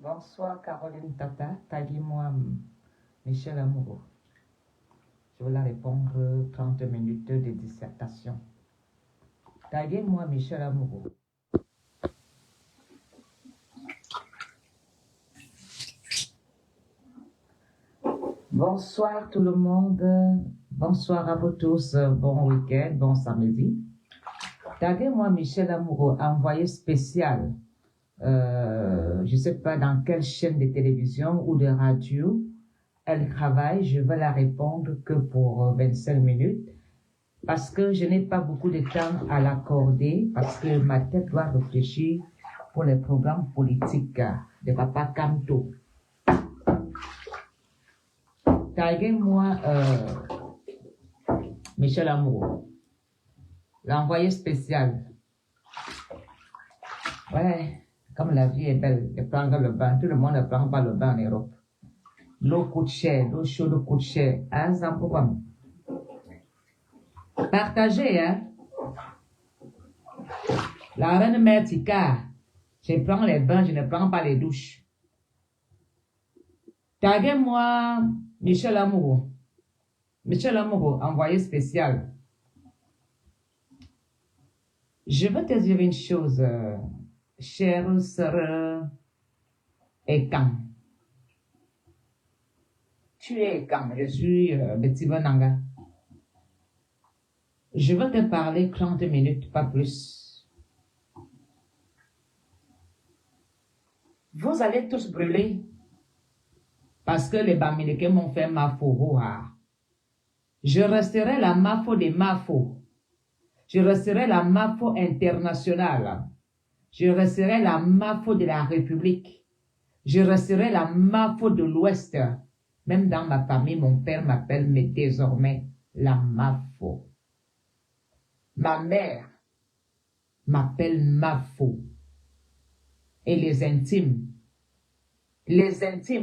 Bonsoir Caroline Tata, taguez-moi Michel Amoureux. Je vais la répondre 30 minutes de dissertation. Taguez-moi Michel Amoureux. Bonsoir tout le monde, bonsoir à vous tous, bon week-end, bon samedi. Taguez-moi Michel Amoureux, envoyé spécial. Je ne sais pas dans quelle chaîne de télévision ou de radio elle travaille, je vais la répondre que pour 25 minutes parce que je n'ai pas beaucoup de temps à l'accorder parce que ma tête doit réfléchir pour les programmes politiques de Papa Kanto. Taguez-moi Michel Amoureux, l'envoyé spécial. Ouais, comme la vie est belle, de prendre le bain, tout le monde ne prend pas le bain en Europe. L'eau coûte cher, l'eau chaude coûte cher. Ah, ça pourquoi? Partagez, hein. La reine mère Tika, je prends les bains, je ne prends pas les douches. Taguez-moi Michel Amoureux. Michel Amoureux, envoyé spécial. Je veux te dire une chose, chère sœur Ekan. Tu es Ekan, je suis Betty Bonanga. Je veux te parler 30 minutes, pas plus. Vous allez tous brûler parce que les Bamileke m'ont fait mafo. Je resterai la mafo des mafos. Je resterai la mafo internationale. Je resterai la mafo de la République. Je resterai la mafo de l'Ouest. Même dans ma famille, mon père m'appelle mais désormais la mafo. Ma mère m'appelle mafo. Et les intimes,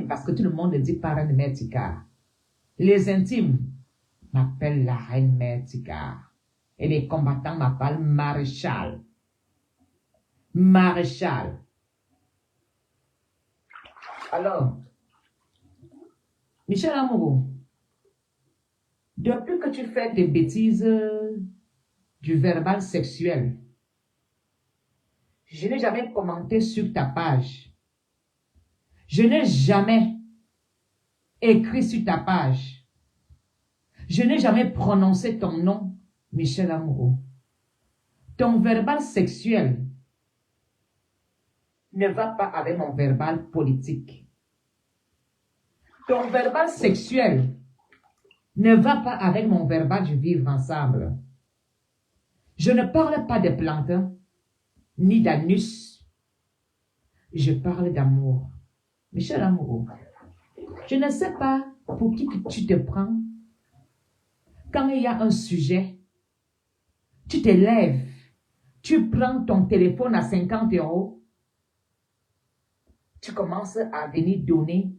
parce que tout le monde dit pas reine mère Tika. Les intimes m'appellent la reine mère Tika. Et les combattants m'appellent maréchal. Maréchal. Alors, Michel Amoureux, depuis que tu fais des bêtises du verbal sexuel, je n'ai jamais commenté sur ta page. Je n'ai jamais écrit sur ta page. Je n'ai jamais prononcé ton nom, Michel Amoureux. Ton verbal sexuel ne va pas avec mon verbal politique. Ton verbal sexuel ne va pas avec mon verbal du vivre ensemble. Je ne parle pas de plantes, ni d'anus. Je parle d'amour. Michel Amoureux, je ne sais pas pour qui tu te prends. Quand il y a un sujet, tu te lèves, tu prends ton téléphone à 50 €, tu commences à venir donner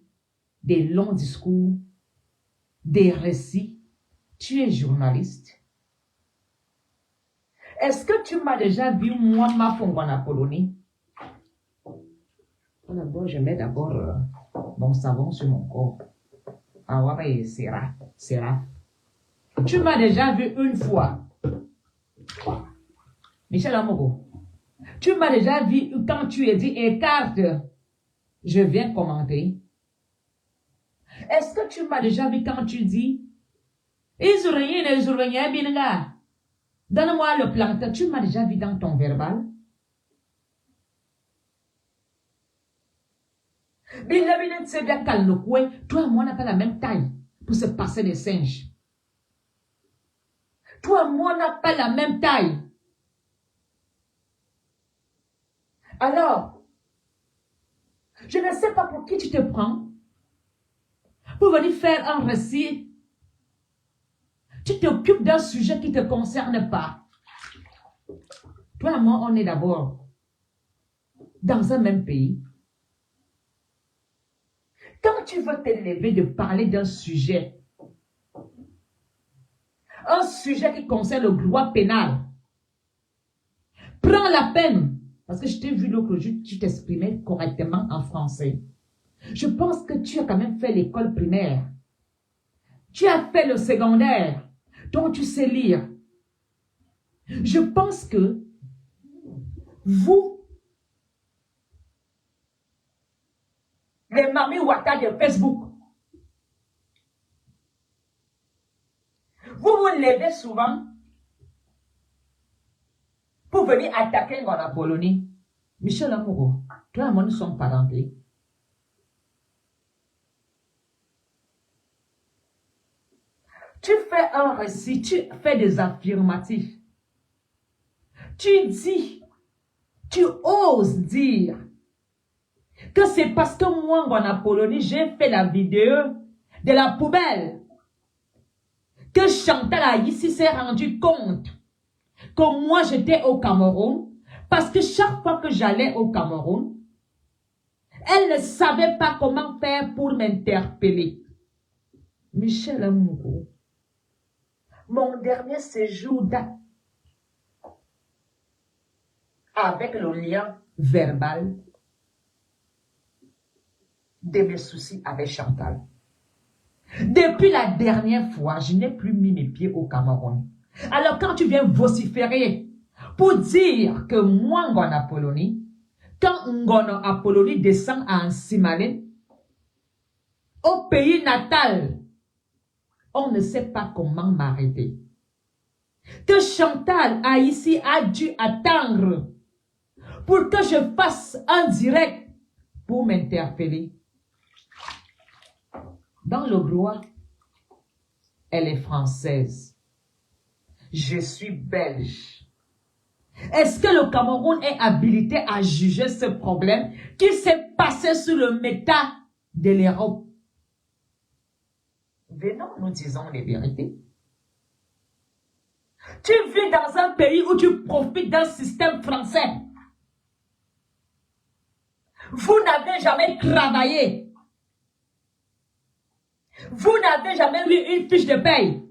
des longs discours, des récits. Tu es journaliste. Est-ce que tu m'as déjà vu, moi, ma fongwana colonie? D'abord, je mets d'abord mon savon sur mon corps. Ah ouais, c'est rare. Tu m'as déjà vu une fois. Michel Amoureux, tu m'as déjà vu quand tu as dit écarte. Je viens commenter. Est-ce que tu m'as déjà vu quand tu dis donne-moi le plantain. Tu m'as déjà vu dans ton verbal? Toi et moi, on n'a pas la même taille pour se passer des singes. Toi et moi, on n'a pas la même taille. Alors, je ne sais pas pour qui tu te prends pour venir faire un récit. Tu t'occupes d'un sujet qui ne te concerne pas. Toi et moi, on est d'abord dans un même pays. Quand tu veux t'élever de parler d'un sujet qui concerne le droit pénal, prends la peine Parce que je t'ai vu l'autre jour, tu t'exprimais correctement en français. Je pense que tu as quand même fait l'école primaire. Tu as fait le secondaire, donc tu sais lire. Je pense que vous, les mamies Wata de Facebook, vous vous levez souvent pour venir attaquer la Polonie. Michel Amourou, toi et moi nous sommes parentés. Tu fais un récit, tu fais des affirmatifs. Tu dis, tu oses dire que c'est parce que moi, en Polonie, j'ai fait la vidéo de la poubelle que Chantal ici s'est rendu compte que moi, j'étais au Cameroun parce que chaque fois que j'allais au Cameroun, elle ne savait pas comment faire pour m'interpeller. Michel Amourou, mon dernier séjour date avec le lien verbal de mes soucis avec Chantal. Depuis la dernière fois, je n'ai plus mis mes pieds au Cameroun. Alors quand tu viens vociférer pour dire que moi, Ngono Apollonie, quand Ngono Apollonie descend à Nsimalé, au pays natal, on ne sait pas comment m'arrêter. Que Chantal a ici a dû attendre pour que je fasse un direct pour m'interpeller. Dans le droit, elle est française. Je suis belge. Est-ce que le Cameroun est habilité à juger ce problème qui s'est passé sur le méta de l'Europe? Venons, nous disons les vérités. Tu vis dans un pays où tu profites d'un système français. Vous n'avez jamais travaillé. Vous n'avez jamais eu une fiche de paye.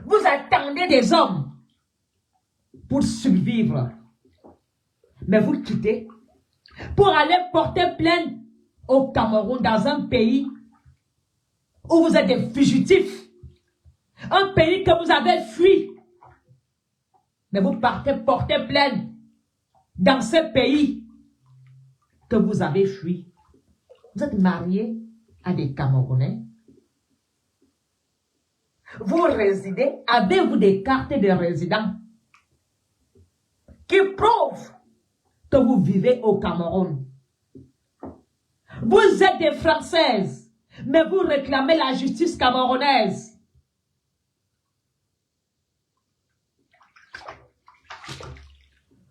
Vous attendez des hommes pour survivre. Mais vous quittez pour aller porter plainte au Cameroun, dans un pays où vous êtes des fugitifs. Un pays que vous avez fui. Mais vous partez porter plainte dans ce pays que vous avez fui. Vous êtes marié à des Camerounais. Vous résidez, avez-vous des cartes de résident qui prouvent que vous vivez au Cameroun? Vous êtes des Françaises, mais vous réclamez la justice camerounaise.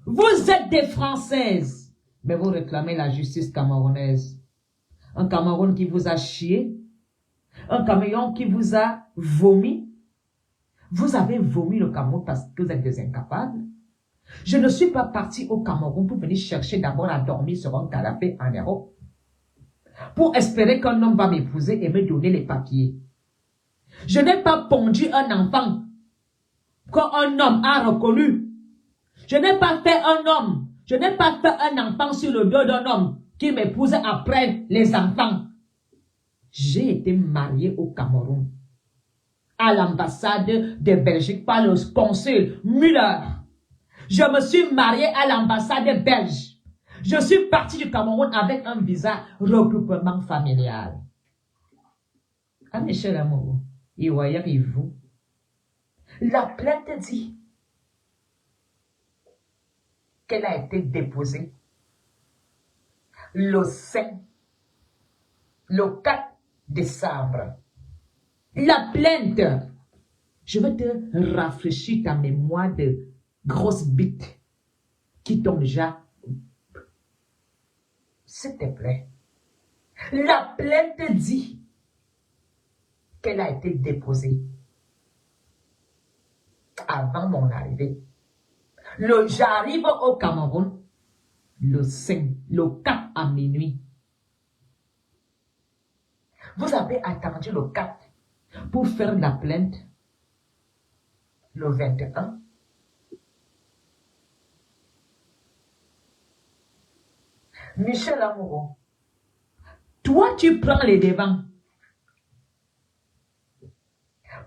Vous êtes des Françaises, mais vous réclamez la justice camerounaise. Un Cameroun qui vous a chié, un Cameroun qui vous a vomi. Vous avez vomi le Cameroun parce que vous êtes des incapables. Je ne suis pas parti au Cameroun pour venir chercher d'abord à dormir sur un canapé en Europe, pour espérer qu'un homme va m'épouser et me donner les papiers. Je n'ai pas pondu un enfant qu'un homme a reconnu. Je n'ai pas fait un homme. Je n'ai pas fait un enfant sur le dos d'un homme qui m'épouse après les enfants. J'ai été marié au Cameroun, à l'ambassade de Belgique par le consul Müller. Je me suis marié à l'ambassade belge. Je suis parti du Cameroun avec un visa regroupement familial. Ah, Michel Amourou, il voyait vous. La plainte dit qu'elle a été déposée le 5, le 4 décembre. La plainte, je vais te rafraîchir ta mémoire de grosses bites qui t'ont déjà... S'il te plaît. La plainte dit qu'elle a été déposée avant mon arrivée. J'arrive au Cameroun le 5, le 4 à minuit. Vous avez attendu le 4 pour faire la plainte le 21. Michel Amoureux, toi, tu prends les devants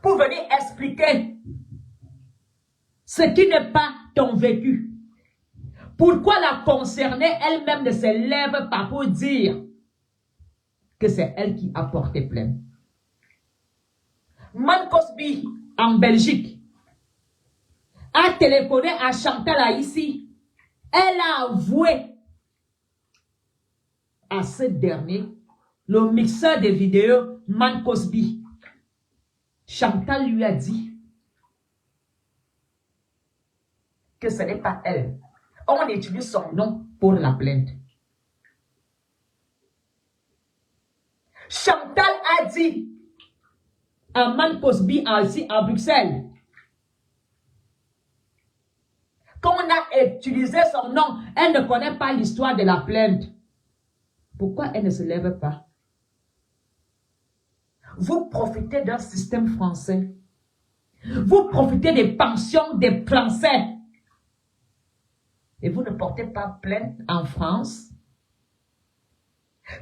pour venir expliquer ce qui n'est pas ton vécu. Pourquoi la concernée elle-même ne se lève pas pour dire que c'est elle qui a porté plainte? Man Cosby, en Belgique, a téléphoné à Chantal ici. Elle a avoué à ce dernier, le mixeur de vidéos, Man Cosby. Chantal lui a dit que ce n'est pas elle. On utilise son nom pour la plainte. Chantal a dit à Man Cosby ici à Bruxelles qu'on a utilisé son nom. Elle ne connaît pas l'histoire de la plainte. Pourquoi elle ne se lève pas? Vous profitez d'un système français. Vous profitez des pensions des Français. Et vous ne portez pas plainte en France.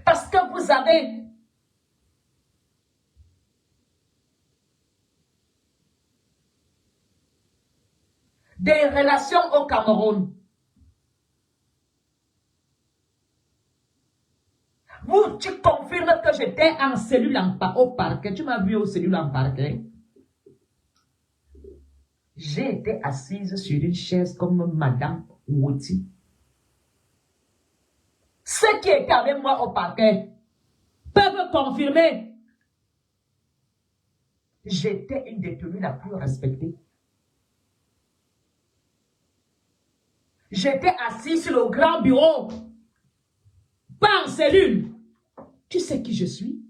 Parce que vous avez des relations au Cameroun. Tu confirmes que j'étais en cellule au parquet. Tu m'as vu au cellule en parquet. J'ai été assise sur une chaise comme Madame Wouti. Ceux qui étaient avec moi au parquet peuvent confirmer. J'étais une détenue la plus respectée. J'étais assise sur le grand bureau. Pas en cellule. Tu sais qui je suis?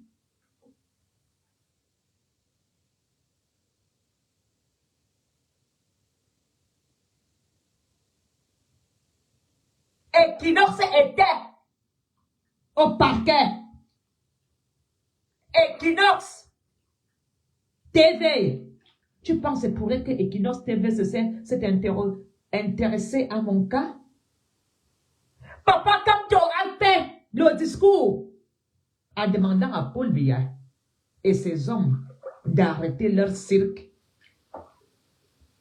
Equinox était au parquet. Equinox TV. Tu penses pour que Equinox TV s'est intéressé à mon cas? Papa, quand tu auras fait le discours en demandant à Paul Biya et ses hommes d'arrêter leur cirque.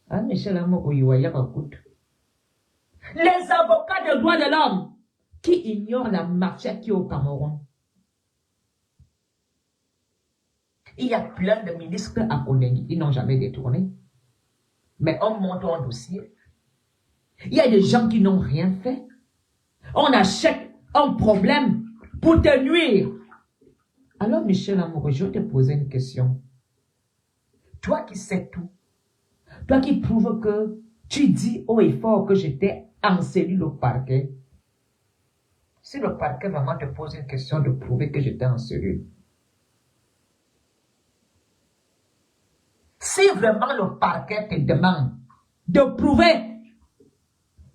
Ah, Michel Amoureux, les avocats de droits de l'homme qui ignorent la mafia qui est au Cameroun. Il y a plein de ministres à Kondengi, ils n'ont jamais détourné. Mais on monte un dossier. Il y a des gens qui n'ont rien fait. On achète un problème pour te nuire. Alors, Michel Amoureux, je vais te poser une question. Toi qui sais tout, toi qui prouves que tu dis haut et fort que j'étais en cellule au parquet, si le parquet vraiment te pose une question de prouver que j'étais en cellule, si vraiment le parquet te demande de prouver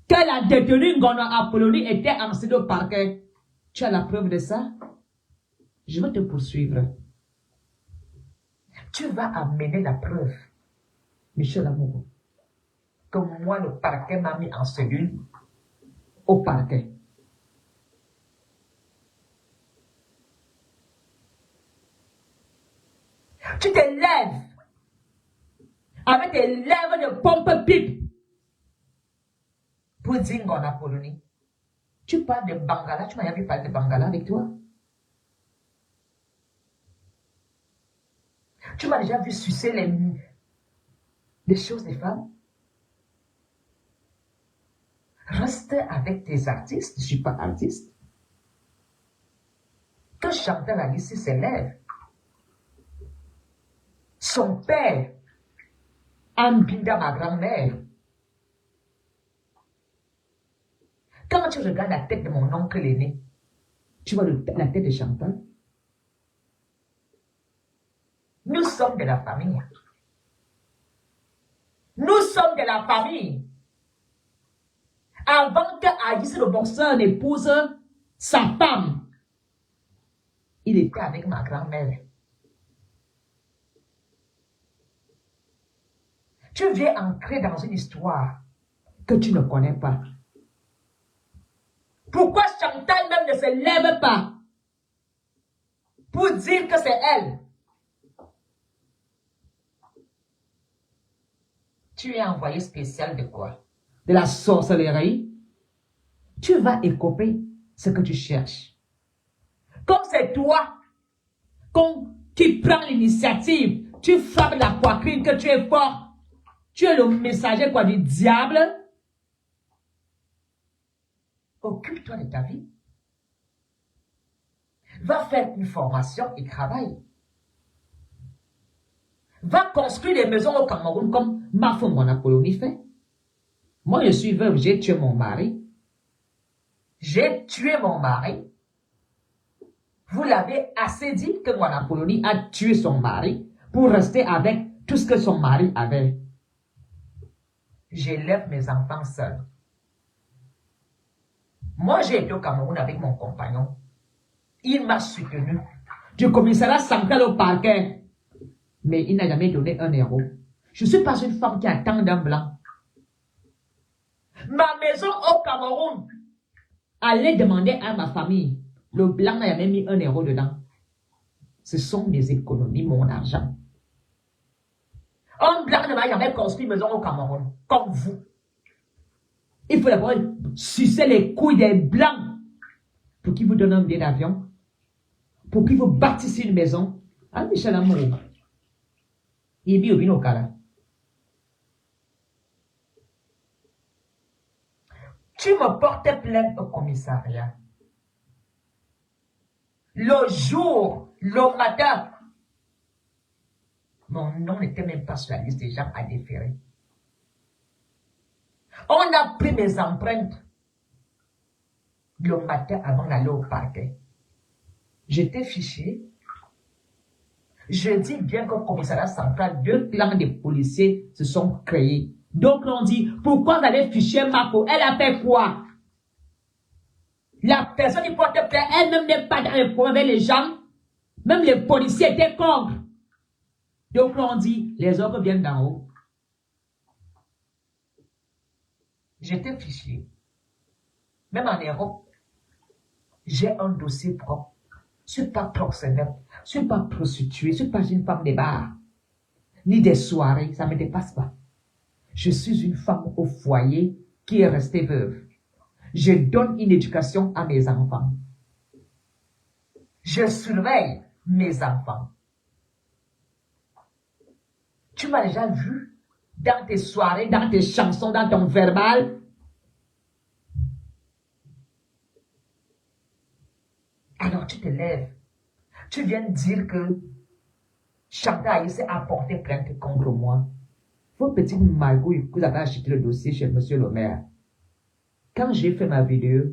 que la détenue Ngono Apollonie était en cellule au parquet, tu as la preuve de ça? Je vais te poursuivre. Tu vas amener la preuve, Michel Amoureux, que moi, le parquet m'a mis en cellule au parquet. Tu te lèves avec tes lèvres de pompe-pipe pour dire Ngono Apollonie. Tu parles de Bangala, tu m'as jamais parlé de Bangala avec toi? Tu m'as déjà vu sucer les choses des femmes? Reste avec tes artistes, je ne suis pas artiste. Quand Chantal Alissi s'élève, son père, Ambinda, ma grand-mère, quand tu regardes la tête de mon oncle aîné, tu vois la tête de Chantal? Nous sommes de la famille. Nous sommes de la famille. Avant que Aïs le boxeur n'épouse sa femme, il était avec ma grand-mère. Tu viens ancrer dans une histoire que tu ne connais pas. Pourquoi Chantal même ne se lève pas pour dire que c'est elle, tu es envoyé spécial de quoi? De la sorcellerie. Tu vas écoper ce que tu cherches. Comme c'est toi qui prends l'initiative, tu frappes la poitrine que tu es fort, tu es le messager quoi, du diable. Occupe-toi de ta vie. Va faire une formation et travaille. Va construire des maisons au Cameroun comme Mafo Monapoloni fait. Moi, je suis veuve, j'ai tué mon mari. J'ai tué mon mari. Vous l'avez assez dit que Monapoloni a tué son mari pour rester avec tout ce que son mari avait. J'élève mes enfants seuls. Moi, j'ai été au Cameroun avec mon compagnon. Il m'a soutenu. Du commissariat central au parquet. Mais il n'a jamais donné €1. Je ne suis pas une femme qui attend d'un blanc. Ma maison au Cameroun. Allez demander à ma famille. Le blanc n'a jamais mis €1 dedans. Ce sont mes économies, mon argent. Un blanc ne va jamais construire une maison au Cameroun, comme vous. Il faut d'abord sucer les couilles des blancs pour qu'ils vous donnent un billet d'avion, pour qu'ils vous bâtissent une maison. Ah, Michel Amourou. Il vit au Binokala. Tu me portais plainte au commissariat. Le jour, le matin, mon nom n'était même pas sur la liste des gens à déférer. On a pris mes empreintes le matin avant d'aller au parquet. J'étais fiché. Je dis bien qu'au commissariat central, 2 clans de policiers se sont créés. Donc on dit, pourquoi vous allez ficher Mako? Elle a fait quoi? La personne qui porte plainte, elle-même n'est pas dans le problème avec les gens. Même les policiers étaient contre. Donc on dit, les ordres viennent d'en haut. J'étais fiché. Même en Europe, j'ai un dossier propre. Je ne suis pas proxénète. Je ne suis pas prostituée. Je ne suis pas une femme des bars. Ni des soirées. Ça ne me dépasse pas. Je suis une femme au foyer qui est restée veuve. Je donne une éducation à mes enfants. Je surveille mes enfants. Tu m'as déjà vu dans tes soirées, dans tes chansons, dans ton verbal. Alors tu te lèves. Tu viens dire que Chantal s'est apporté plainte contre moi. Vos petites magouilles que vous avez acheté le dossier chez monsieur le maire. Quand j'ai fait ma vidéo,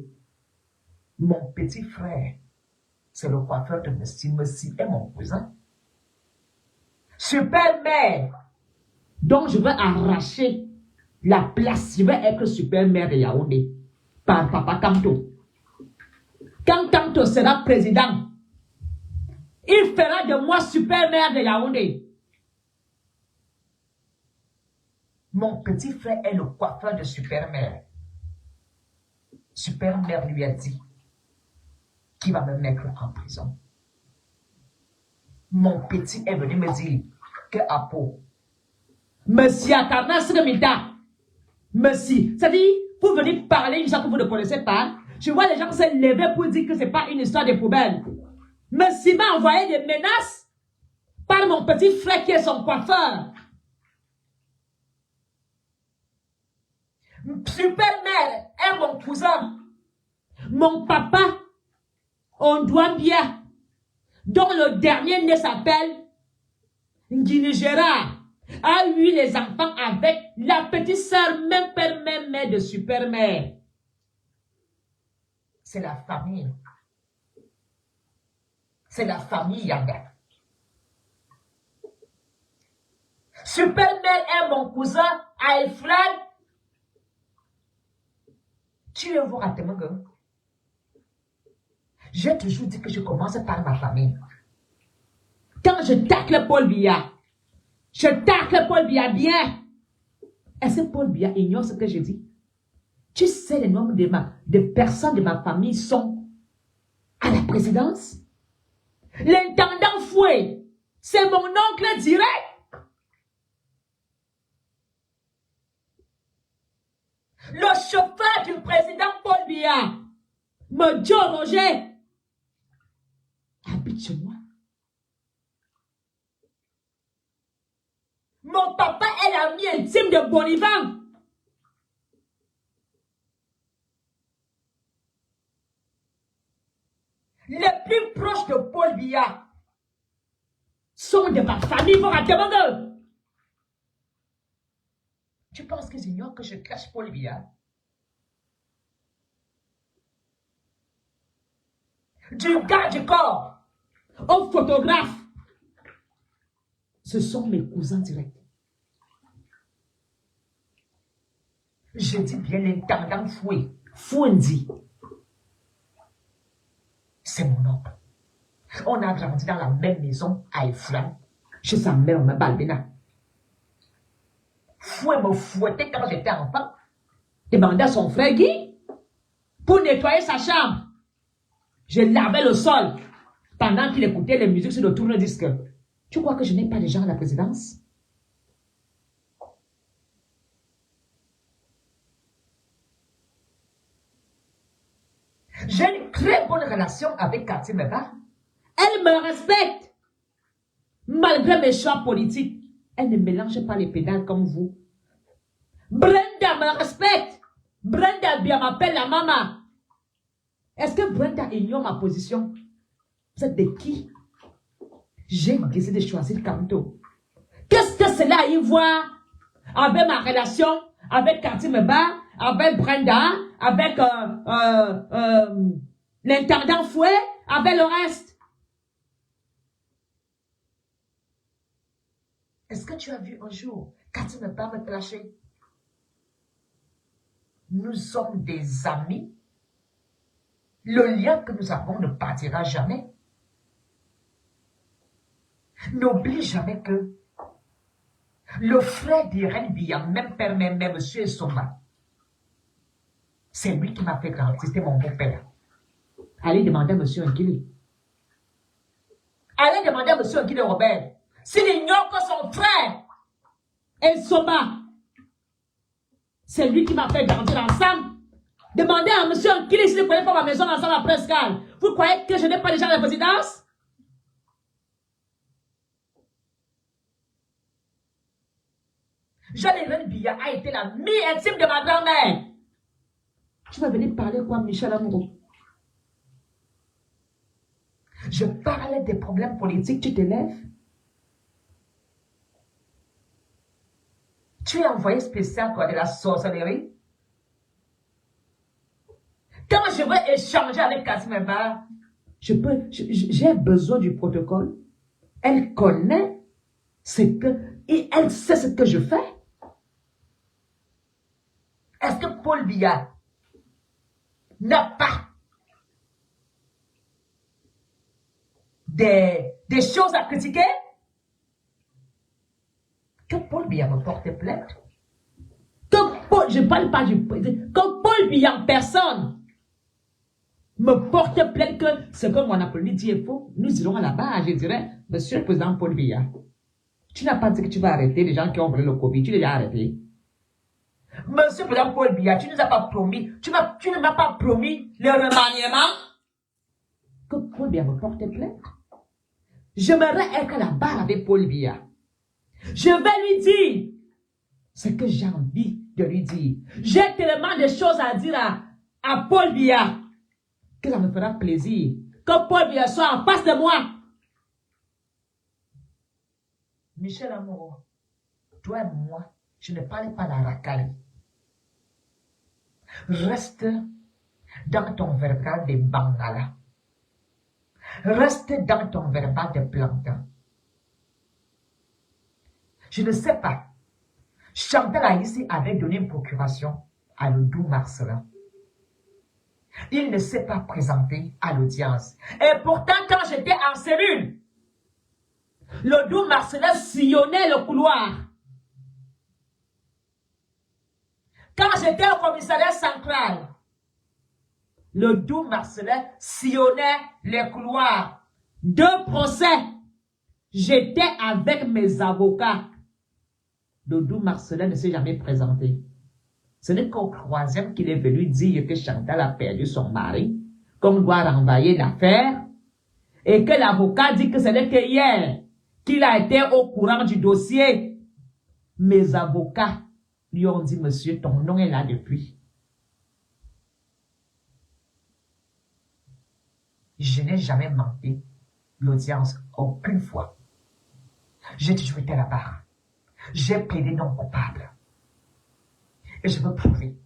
mon petit frère, c'est le coiffeur de monsieur est mon cousin. Super mère. Donc je vais arracher la place. Je vais être super mère de Yaoundé par Papa Kamto. Quand Kamto sera président, il fera de moi super mère de Yaoundé. Mon petit frère est le coiffeur de super mère. Super mère lui a dit qu'il va me mettre en prison. Mon petit est venu me dire que Apo, Monsieur Atanas de Mita, Monsieur, ça dit, vous venez parler une chose que vous ne connaissez pas. Je vois les gens se lever pour dire que ce n'est pas une histoire de poubelle. Monsieur m'a envoyé des menaces par mon petit frère qui est son coiffeur. Super mère est mon cousin. Mon papa, on doit bien, dont le dernier né s'appelle Nguini Gérard, a eu les enfants avec la petite sœur, même père, même mère de super mère. C'est la famille. C'est la famille Yanga. Super mère est mon cousin Alfred. Tu veux voir à tes mains. J'ai toujours dit que je commence par ma famille. Quand je tacle Paul Biya, je tacle Paul Biya bien. Est-ce que Paul Biya ignore ce que je dis? Tu sais, le nombre de personnes de ma famille sont à la présidence. L'intendant Fouet, c'est mon oncle direct. Le chauffeur du président Paul Biya, me dit Roger, habite chez moi. Mon papa est l'ami intime de Bonivan. Les plus proches de Paul Biya sont de ma famille pour demander. Tu penses que j'ignore que je cache Paul Biya? Du garde du corps au photographe, ce sont mes cousins directs. Je dis bien l'intendant Foué, Fouendi. C'est mon oncle. On a grandi dans la même maison à Efran, chez sa mère, ma Balbina. Foué me fouettait quand j'étais enfant. Demandait à son frère Guy pour nettoyer sa chambre. Je lavais le sol pendant qu'il écoutait les musiques sur le tourne-disque. Tu crois que je n'ai pas de gens à la présidence? J'ai une très bonne relation avec Cathy Meba. Elle me respecte. Malgré mes choix politiques, elle ne mélange pas les pédales comme vous. Brenda me respecte. Brenda bien m'appelle la maman. Est-ce que Brenda ignore ma position? Vous êtes de qui? J'ai décidé de choisir Kanto. Qu'est-ce que cela a à y voir avec ma relation avec Cathy Meba, avec Brenda, avec l'intendant Fouet, avec le reste? Est-ce que tu as vu un jour Cathy Meba me clasher? Nous sommes des amis. Le lien que nous avons ne partira jamais. N'oublie jamais que le frère d'Irène Biya, même père, même mère, monsieur Soma, c'est lui qui m'a fait grandir, c'était mon beau-père. Allez demander à monsieur Nkili. Allez demander à monsieur Nkili Robert s'il ignore que son frère est Soma. C'est lui qui m'a fait grandir ensemble. Demandez à monsieur Nkili s'il ne connaît pas ma maison ensemble à Prescal. Vous croyez que je n'ai pas déjà la présidence? Jeanne-Irène Biya a été la mie intime de ma grand-mère. Tu vas venir parler quoi, Michel Amourou? Je parlais des problèmes politiques, tu te lèves. Tu es envoyé spécial quoi, de la sorcellerie. Quand je veux échanger avec Cathy Meba, j'ai besoin du protocole. Elle connaît ce que, et elle sait ce que je fais. Est-ce que Paul Biya n'a pas des choses à critiquer? Que Paul Biya me porte plainte? Je ne parle pas du président. Que Paul Biya en personne me porte plainte que ce que mon Apolline dit est faux, nous irons là-bas, je dirais, monsieur le président Paul Biya, tu n'as pas dit que tu vas arrêter les gens qui ont volé le Covid, tu les as arrêtés. Monsieur le président Paul Biya, tu ne nous as pas promis, tu ne m'as pas promis le remaniement. Que Paul Biya me porte plainte. J'aimerais être à la barre avec Paul Biya. Je vais lui dire ce que j'ai envie de lui dire. J'ai tellement de choses à dire à Paul Biya que ça me fera plaisir que Paul Biya soit en face de moi. Michel Amour, toi et moi, je ne parle pas d'Arakali. Reste dans ton verbal de Bangala. Reste dans ton verbal de Plantain. Je ne sais pas. Chantal Aïssi avait donné une procuration à Lodou Marcelin. Il ne s'est pas présenté à l'audience. Et pourtant, quand j'étais en cellule, Lodou Marcelin sillonnait le couloir. Quand j'étais au commissariat central, le doux Marcelin sillonnait les couloirs. 2 procès. J'étais avec mes avocats. Le doux Marcelin ne s'est jamais présenté. Ce n'est qu'au 3e qu'il est venu dire que Chantal a perdu son mari, qu'on doit renvoyer l'affaire, et que l'avocat dit que ce n'est que hier qu'il a été au courant du dossier. Mes avocats lui ont dit, monsieur, ton nom est là depuis. Je n'ai jamais manqué l'audience, aucune fois. J'ai toujours été là-bas. J'ai plaidé non coupable. Et je veux prouver.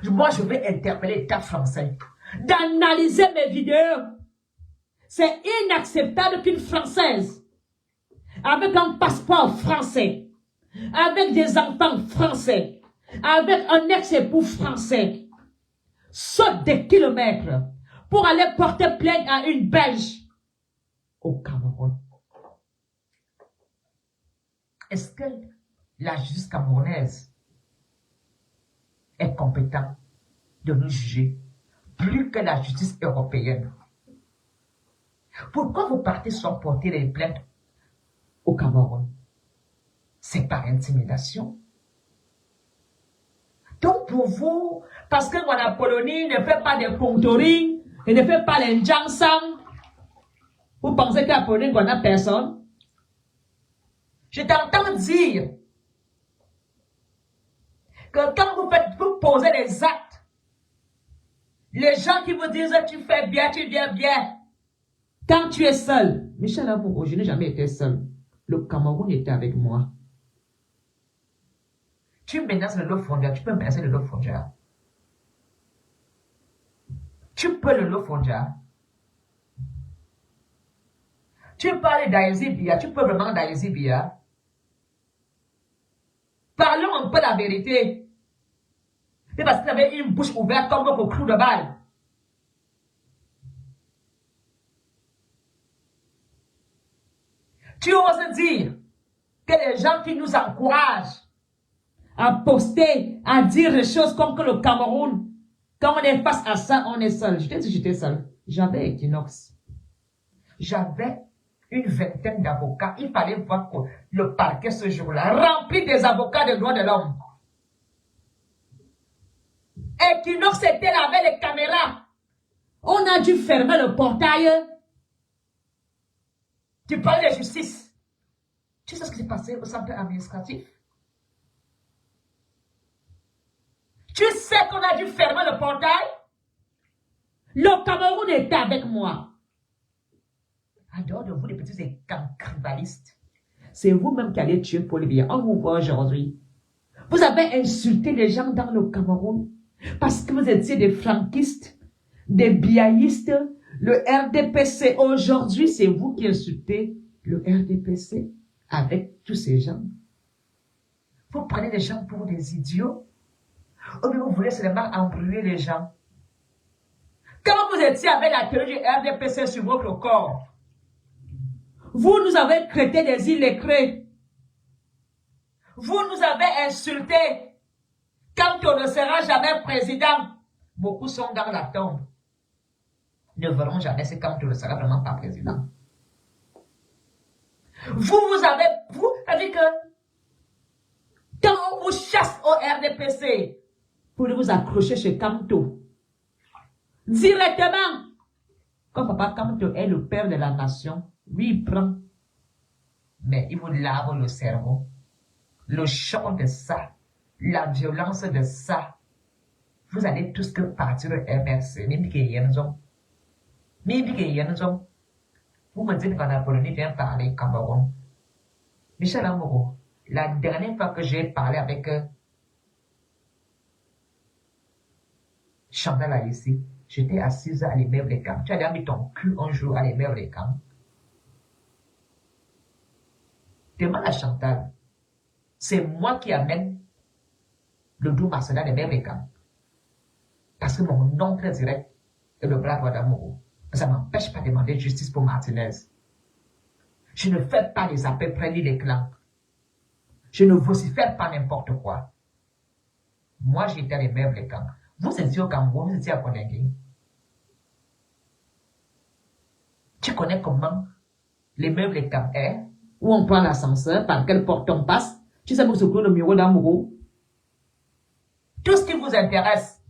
Moi, je vais interpeller l'État français d'analyser mes vidéos. C'est inacceptable qu'une Française, avec un passeport français, avec des enfants français, avec un ex-époux français, saute des kilomètres pour aller porter plainte à une Belge au Cameroun. Est-ce que la justice camerounaise est compétente de nous juger plus que la justice européenne? Pourquoi vous partez sans porter les plaintes au Cameroun? C'est par intimidation. Donc pour vous, parce que la Polonie ne fait pas de contouring, et ne fait pas les jansang, vous pensez qu'à Polonie, on n'a personne? Je t'entends dire que quand vous posez des actes, les gens qui vous disent tu fais bien, tu viens bien. Quand tu es seul, Michel Amour, je n'ai jamais été seul. Le Cameroun était avec moi. Tu menaces le Lofondja, tu peux menacer le Lofondja. Tu peux le Lofondja. Tu parles d'Aïzibia, tu peux vraiment d'Aïzibia. Parlons un peu la vérité. C'est parce que tu avais une bouche ouverte comme au clou de balle. Tu oses dire que les gens qui nous encouragent à poster, à dire des choses comme que le Cameroun, quand on est face à ça, on est seul. Je t'ai dit, j'étais seul. J'avais Equinox. J'avais une vingtaine d'avocats. Il fallait voir que le parquet ce jour-là, rempli des avocats des droits de l'homme. Equinox était là avec les caméras. On a dû fermer le portail. Tu parles de justice. Tu sais ce qui s'est passé au centre administratif? Tu sais qu'on a dû fermer le portail? Le Cameroun était avec moi. En dehors de vous, les petits cannibalistes, c'est vous-même qui allez tuer Paul Biya. On vous voit aujourd'hui. Vous avez insulté les gens dans le Cameroun parce que vous étiez des franquistes, des biaïstes, le RDPC. Aujourd'hui, c'est vous qui insultez le RDPC avec tous ces gens. Vous prenez les gens pour des idiots. Ou bien vous voulez seulement embrouiller les gens. Quand vous étiez avec la théorie du RDPC sur votre corps, vous nous avez traité des illettrés. Vous nous avez insultés. Quand on ne sera jamais président, beaucoup sont dans la tombe. Ne verront jamais, c'est quand on ne sera vraiment pas président. C'est-à-dire que quand on vous chasse au RDPC, pour vous accrocher chez Kamto, directement, quand papa Kamto est le père de la nation, lui il prend, mais il vous lave le cerveau. Le choc de ça, la violence de ça, vous allez tous que partir au MRC, même que Yenzo. Vous me dites qu'en Apollonie vient parler Cameroun. Michel Amourou, la dernière fois que j'ai parlé avec Chantal ici, j'étais assise à l'immeuble des camps. Tu as mis ton cul un jour à l'immeuble des camps. Demande à Chantal. C'est moi qui amène le doux Marcelin des l'immeuble des camps. Parce que mon oncle direct est le bras droit d'Amourou. Ça ne m'empêche pas de demander justice pour Martinez. Je ne fais pas les appels près les clans. Je ne vocifère pas n'importe quoi. Moi, j'étais à l'immeuble des camps. Vous étiez au Cameroun, vous étiez à Conakry. Tu connais comment les meubles et Cap Air, où on prend l'ascenseur, par quelle porte on passe. Tu sais où se trouve le bureau d'Amourou. Tout ce qui vous intéresse.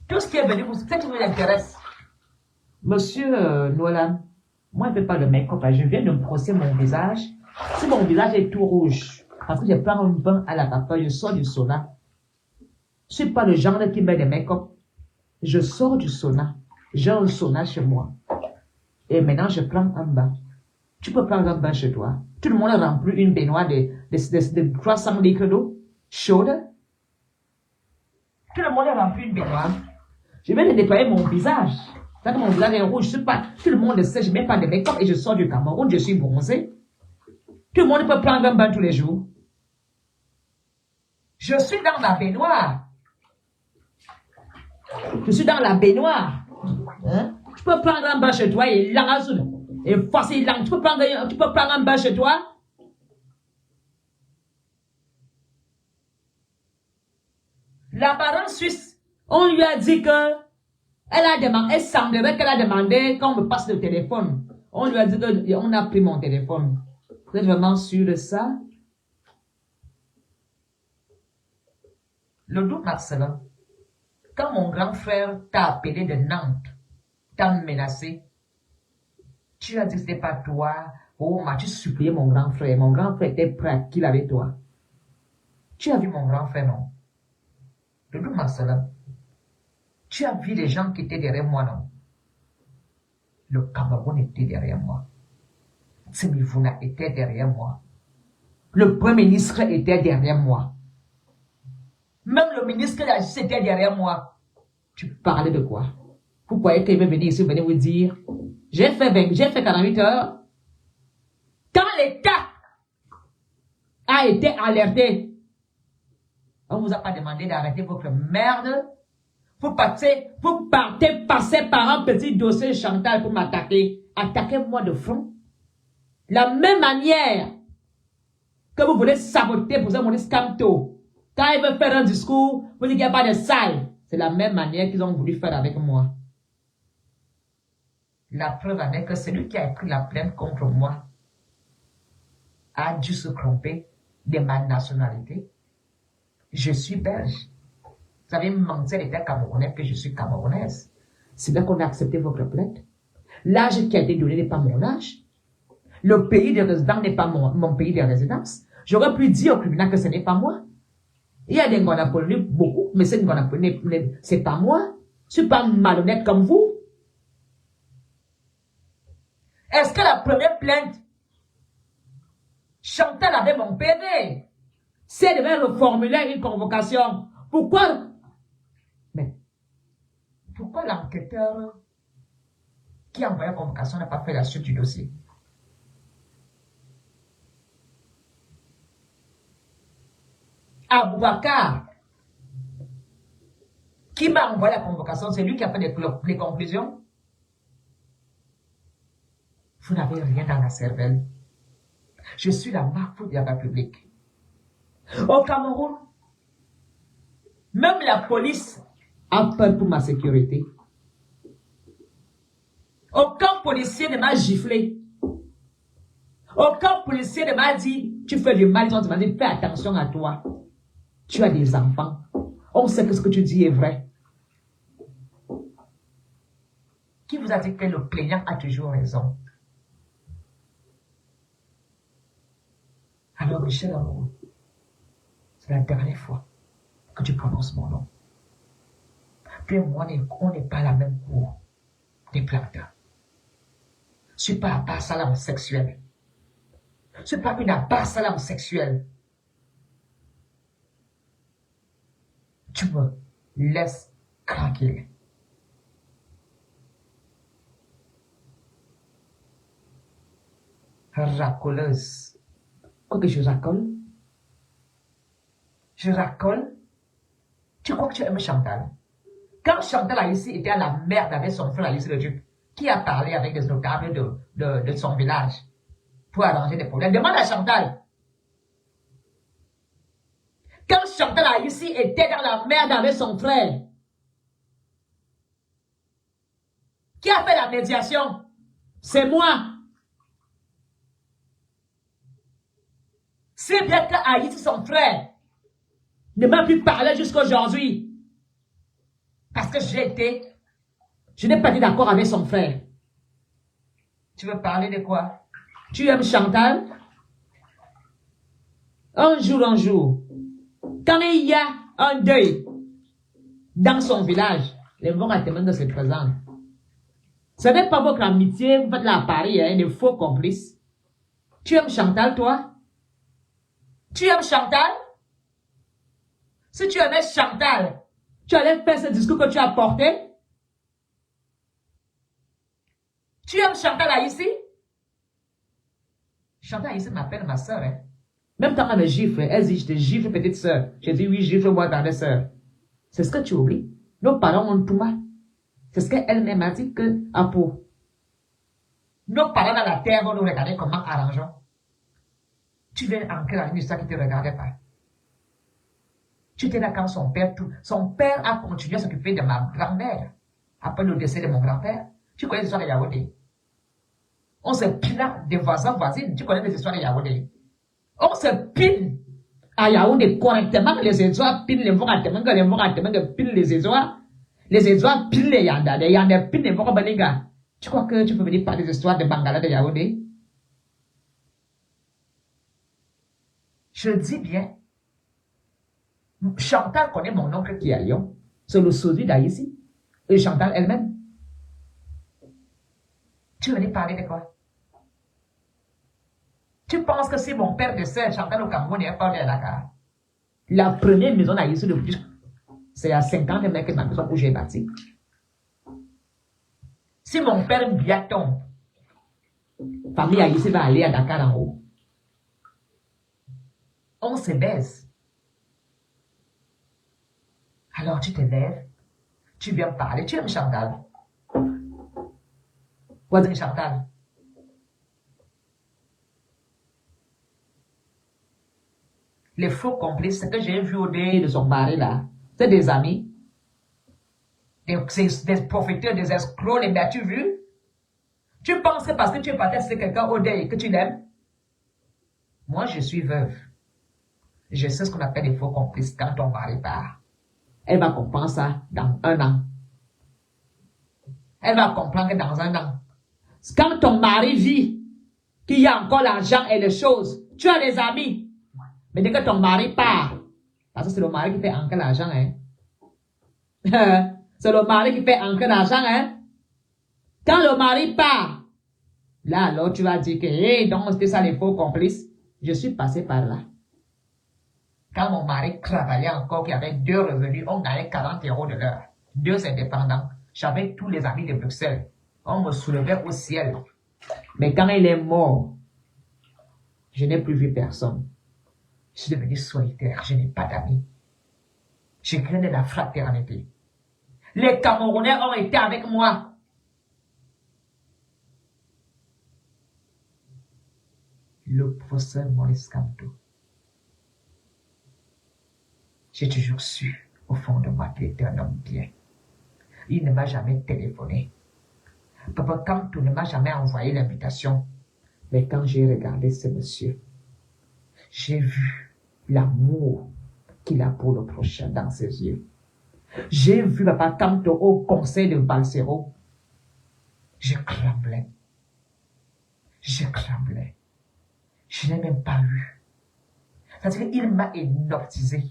Tout ce qui est venu, ce qui vous intéresse. Monsieur Nolan, moi je ne fais pas de make-up, je viens de me brosser mon visage. Si mon visage est tout rouge, parce que je prends un bain à la vapeur, je sors du sauna. Je ne suis pas le genre qui met des make-up. Je sors du sauna. J'ai un sauna chez moi. Et maintenant, je prends un bain. Tu peux prendre un bain chez toi. Tout le monde remplit une baignoire de 300 litres d'eau chaude. Tout le monde remplit une baignoire. Je viens de nettoyer mon visage. Quand mon visage est rouge, je sais pas. Tout le monde le sait, je ne mets pas de make-up et je sors du Cameroun, je suis bronzé. Tout le monde peut prendre un bain tous les jours. Je suis dans ma baignoire. Je suis dans la baignoire. Hein? Tu peux prendre un bain chez toi et facile. Tu peux prendre un bain chez toi. La parente suisse, on lui a dit que elle semblerait qu'elle a demandé qu'on me passe le téléphone. On lui a dit qu'on a pris mon téléphone. Vous êtes vraiment sûr de ça? Le doux Marcelin, quand mon grand frère t'a appelé de Nantes, t'a menacé, tu as dit que ce n'était pas toi. Oh, m'as-tu supplié mon grand frère? Mon grand frère était prêt à qu'il avec toi. Tu as vu mon grand frère, non? Le doux Marcelin, tu as vu les gens qui étaient derrière moi, non? Le Cameroun était derrière moi. Semifuna était derrière moi. Le premier ministre était derrière moi. Même le ministre de la Justice était derrière moi. Tu parlais de quoi? Vous croyez qu'il veut venir ici, venir vous dire, j'ai fait 48 heures. Quand l'État a été alerté, on ne vous a pas demandé d'arrêter votre merde. Vous partez passer par un petit dossier Chantal pour m'attaquer. Attaquez-moi de front. La même manière que vous voulez saboter pour ça mon Scamto. Quand il veut faire un discours, vous dites qu'il n'y a pas de salle. C'est la même manière qu'ils ont voulu faire avec moi. La preuve en est que celui qui a pris la plainte contre moi a dû se tromper de ma nationalité. Je suis belge. Vous avez menti à l'État camerounais que je suis camerounaise. C'est là qu'on a accepté votre plainte. L'âge qui a été donné n'est pas mon âge. Le pays de résidence n'est pas mon pays de résidence. J'aurais pu dire au tribunal que ce n'est pas moi. Il y a des Ngwanapolonais, beaucoup, mais ces Ngwanapolonais, c'est pas moi. Je suis pas malhonnête comme vous. Est-ce que la première plainte, Chantal avait mon PV? Si elle devait reformuler une convocation, pourquoi l'enquêteur qui a envoyé la convocation n'a pas fait la suite du dossier? Aboubacar, qui m'a envoyé la convocation, c'est lui qui a fait les conclusions. Vous n'avez rien dans la cervelle. Je suis la marque de la République. Au Cameroun, même la police a peur pour ma sécurité. Aucun policier ne m'a giflé. Aucun policier ne m'a dit, tu fais du mal, tu m'as dit, fais attention à toi. Tu as des enfants. On sait que ce que tu dis est vrai. Qui vous a dit que le plaignant a toujours raison? Alors, Michel Amour, c'est la dernière fois que tu prononces mon nom. Puis moi, on n'est pas la même cour des planteurs. Je ne suis pas un bas-salam sexuel. Je ne suis pas une bas-salam sexuelle. Tu me laisses tranquille. Racoleuse. Quoi que je racole? Je racole? Tu crois que tu aimes Chantal? Quand Chantal Aïssi était à la merde avec son frère Aïssi le Duc, qui a parlé avec les notables de son village pour arranger les problèmes. Demande à Chantal. Quand Chantal ici était dans la merde avec son frère, qui a fait la médiation? C'est moi. C'est bien qu'Aïssi, son frère, ne m'a plus parlé jusqu'à aujourd'hui. Parce que je n'ai pas été d'accord avec son frère. Tu veux parler de quoi? Tu aimes Chantal? Un jour, quand il y a un deuil dans son village, les vents à témoins se présentent. Ce n'est pas votre amitié, vous faites la pari, hein, des faux complices. Tu aimes Chantal, toi? Tu aimes Chantal? Si tu aimais Chantal, tu allais faire ce discours que tu as porté? Tu aimes Chantal ici? Chantal ici m'appelle ma soeur. Hein? Même quand elle me gifle, elle dit, je te gifle, petite soeur. J'ai dit, oui, gifle-moi, grande soeur. C'est ce que tu oublies. Nos parents ont tout mal. C'est ce qu'elle-même a dit que à pour. Nos parents dans la terre vont nous regarder comment arrangeons. Tu viens ancrer dans une histoire qui ne te regardait pas. Tu étais là quand son père a continué à s'occuper de ma grand-mère. Après le décès de mon grand-père. Tu connais l'histoire de Yaoundé. On se plaint des voisins, voisines. Tu connais les histoires de Yaoundé. On se pile à Yaoundé correctement. Les étoiles pilent les vents à témoins, les vents à témoins pilent les étoiles. Les étoiles pilent les Yanda pilent les vents à Baliga. Tu crois que tu peux venir parler des histoires de Bangala de Yaoundé? Je dis bien. Chantal connaît mon oncle qui est à Lyon. C'est le sosie d'Aïssi. Et Chantal elle-même. Tu veux venir parler de quoi? Tu penses que si mon père décède, Chantal au Cameroun n'est pas à Dakar? La première maison d'Aïssi, c'est à 50 mètres de ma maison où j'ai bâti. Si mon père biaton, famille Aïssi va aller à Dakar en haut. On se baise. Alors tu te lèves, tu viens parler, tu aimes Chantal. Voisine Chantal. Les faux complices, ce que j'ai vu au dé de son mari là, c'est des amis. Des profiteurs, des escrocs, les as-tu vu? Tu penses que parce que tu es parti avec quelqu'un au dé que tu l'aimes? Moi, je suis veuve. Je sais ce qu'on appelle les faux complices quand ton mari part. Elle va comprendre ça dans 1 an. Elle va comprendre que dans 1 an. Quand ton mari vit qu'il y a encore l'argent et les choses, tu as des amis. Mais dès que ton mari part, parce que c'est le mari qui fait encore l'argent, hein. C'est le mari qui fait encore l'argent, hein. Quand le mari part, là alors tu vas dire que, hey, donc c'était ça les faux complices. Je suis passé par là. Quand mon mari travaillait encore, qu'il y avait 2 revenus, on gagnait 40 € de l'heure. 2 indépendants. J'avais tous les amis de Bruxelles. On me soulevait au ciel. Mais quand il est mort, je n'ai plus vu personne. Je suis devenu solitaire. Je n'ai pas d'amis. J'ai créé la fraternité. Les Camerounais ont été avec moi. Le professeur Maurice Kamto. J'ai toujours su, au fond de moi, qu'il était un homme bien. Il ne m'a jamais téléphoné. Papa Kamto ne m'a jamais envoyé l'invitation. Mais quand j'ai regardé ce monsieur, j'ai vu l'amour qu'il a pour le prochain dans ses yeux. J'ai vu Papa Kamto au conseil de Balsero. Je tremblais. Je tremblais. Je n'ai même pas eu. C'est-à-dire qu'il m'a hypnotisé.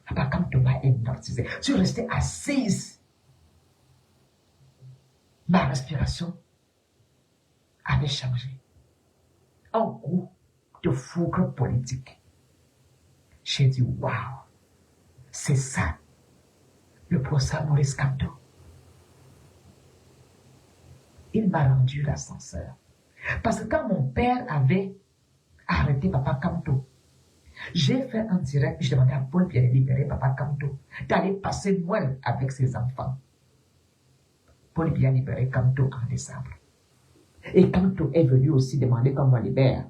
Papa Kamto m'a hypnotisé. Je suis restée assise. Ma respiration avait changé. Un coup de fougue politique. J'ai dit, waouh, c'est ça, le professeur Maurice Kamto. Il m'a rendu l'ascenseur. Parce que quand mon père avait arrêté Papa Kamto, j'ai fait un direct, je demandais à Paul Pierre de libérer Papa Kamto, d'aller passer Noël avec ses enfants. Paul Pierre a libéré Kamto en décembre. Et quand tout est venu aussi demander qu'on me libère,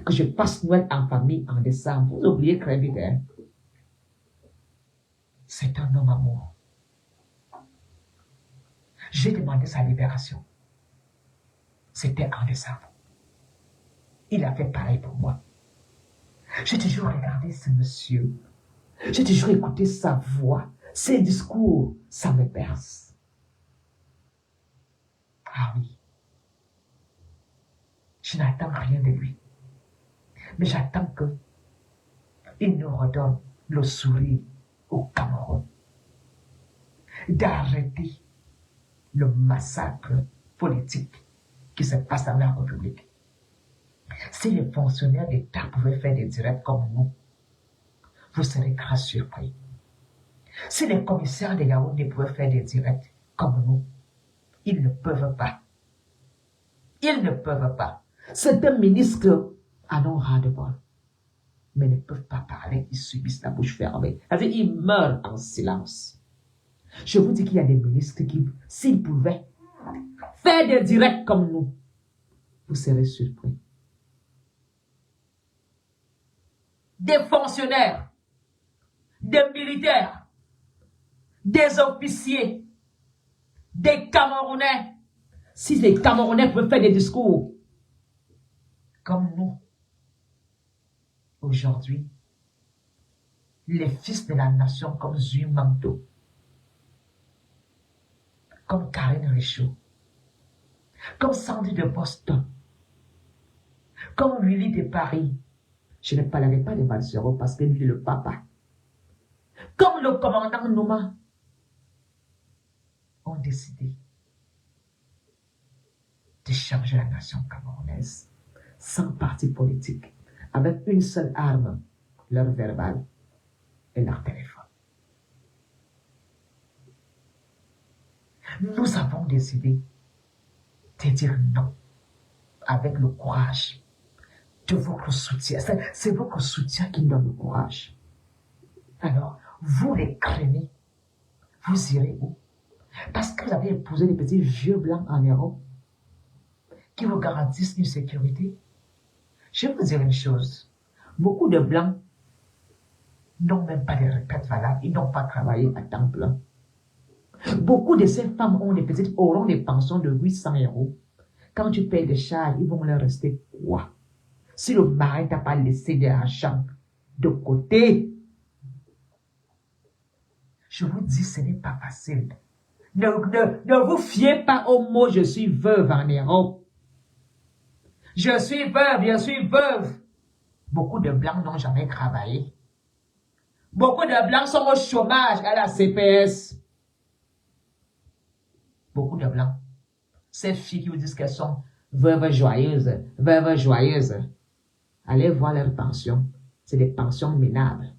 que je passe Noël en famille en décembre, vous oubliez très vite, hein? C'est un homme amour. J'ai demandé sa libération. C'était en décembre. Il a fait pareil pour moi. J'ai toujours regardé ce monsieur. J'ai toujours écouté sa voix. Ses discours, ça me berce. Ah oui. Je n'attends rien de lui. Mais j'attends qu'il nous redonne le sourire au Cameroun. D'arrêter le massacre politique qui se passe dans la République. Si les fonctionnaires d'État pouvaient faire des directs comme nous, vous serez grave surpris. Si les commissaires de Yaoundé pouvaient faire des directs comme nous, ils ne peuvent pas. Ils ne peuvent pas. Certains ministres en ont ras-de-bol, mais ne peuvent pas parler, ils subissent la bouche fermée. C'est-à-dire, ils meurent en silence. Je vous dis qu'il y a des ministres qui, s'ils pouvaient faire des directs comme nous, vous serez surpris. Des fonctionnaires, des militaires, des officiers, des Camerounais. Si les Camerounais peuvent faire des discours comme nous, aujourd'hui, les fils de la nation comme Zui Mamto, comme Karine Richaud, comme Sandy de Boston, comme Willy de Paris. Je ne parlerai pas de Malsero parce que lui est le papa. Comme le commandant Nouma, ont décidé de changer la nation camerounaise sans parti politique, avec une seule arme, leur verbal et leur téléphone. Nous avons décidé de dire non avec le courage de votre soutien. C'est votre soutien qui donne le courage. Alors, vous les craignez, vous irez où? Parce que vous avez épousé des petits vieux blancs en Europe qui vous garantissent une sécurité. Je vais vous dire une chose. Beaucoup de blancs n'ont même pas de retraite valable. Ils n'ont pas travaillé à temps plein. Beaucoup de ces femmes auront des pensions de 800 €. Quand tu payes des charges, ils vont leur rester quoi? Si le mari t'a pas laissé de l'argent de côté, je vous dis, ce n'est pas facile. Ne vous fiez pas au mot « je suis veuve » en Europe. Je suis veuve. Beaucoup de blancs n'ont jamais travaillé. Beaucoup de blancs sont au chômage à la CPS. Beaucoup de blancs. Ces filles qui vous disent qu'elles sont veuves joyeuses. Allez voir leurs pensions. C'est des pensions minables.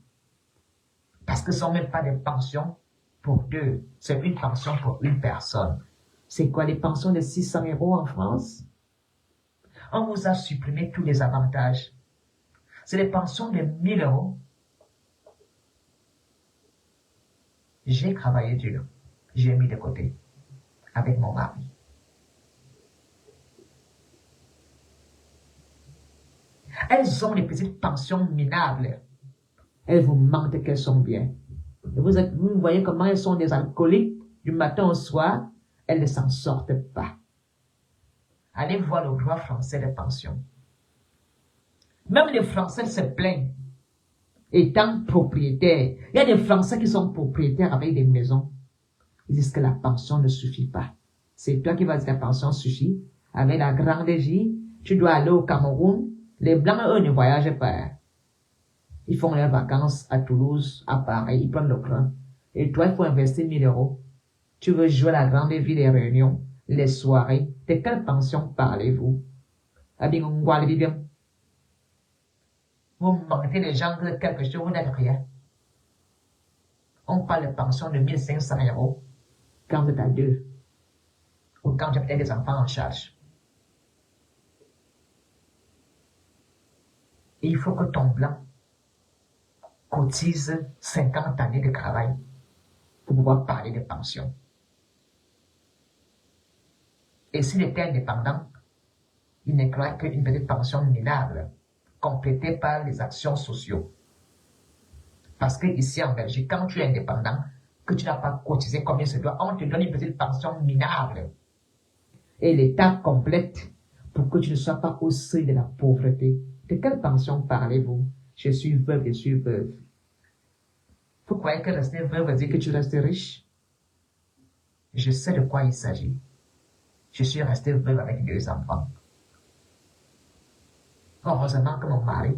Parce que ce ne sont même pas des pensions pour deux. C'est une pension pour une personne. C'est quoi les pensions de 600 € en France? On vous a supprimé tous les avantages. C'est des pensions de 1000 €. J'ai travaillé dur. J'ai mis de côté avec mon mari. Elles ont des petites pensions minables. Elles vous mentent qu'elles sont bien. Et vous voyez comment elles sont des alcooliques du matin au soir. Elles ne s'en sortent pas. Allez voir le droit français des pensions. Même les Français se plaignent. Étant propriétaires, il y a des Français qui sont propriétaires avec des maisons. Ils disent que la pension ne suffit pas. C'est toi qui vas dire que la pension suffit. Avec la grande J, tu dois aller au Cameroun. Les Blancs, eux, ne voyagent pas. Ils font leurs vacances à Toulouse, à Paris, ils prennent le train. Et toi, il faut investir 1000 €. Tu veux jouer la grande vie des réunions, les soirées. De quelle pension parlez-vous? Vous mentez les gens de quelque chose, vous n'êtes rien. On parle de pension de 1500 € quand vous êtes à deux. Ou quand tu as peut-être des enfants en charge. Et il faut que ton blanc cotise 50 années de travail pour pouvoir parler de pension. Et s'il était indépendant, il n'est clair qu'une petite pension minable, complétée par les actions sociales. Parce que ici en Belgique, quand tu es indépendant, que tu n'as pas cotisé comme il se doit, on te donne une petite pension minable. Et l'État complète pour que tu ne sois pas au seuil de la pauvreté. De quelle pension parlez-vous? Je suis veuve, je suis veuve. Vous croyez que rester veuve veut dire que tu restes riche? Je sais de quoi il s'agit. Je suis resté veuve avec 2 enfants. Heureusement que mon mari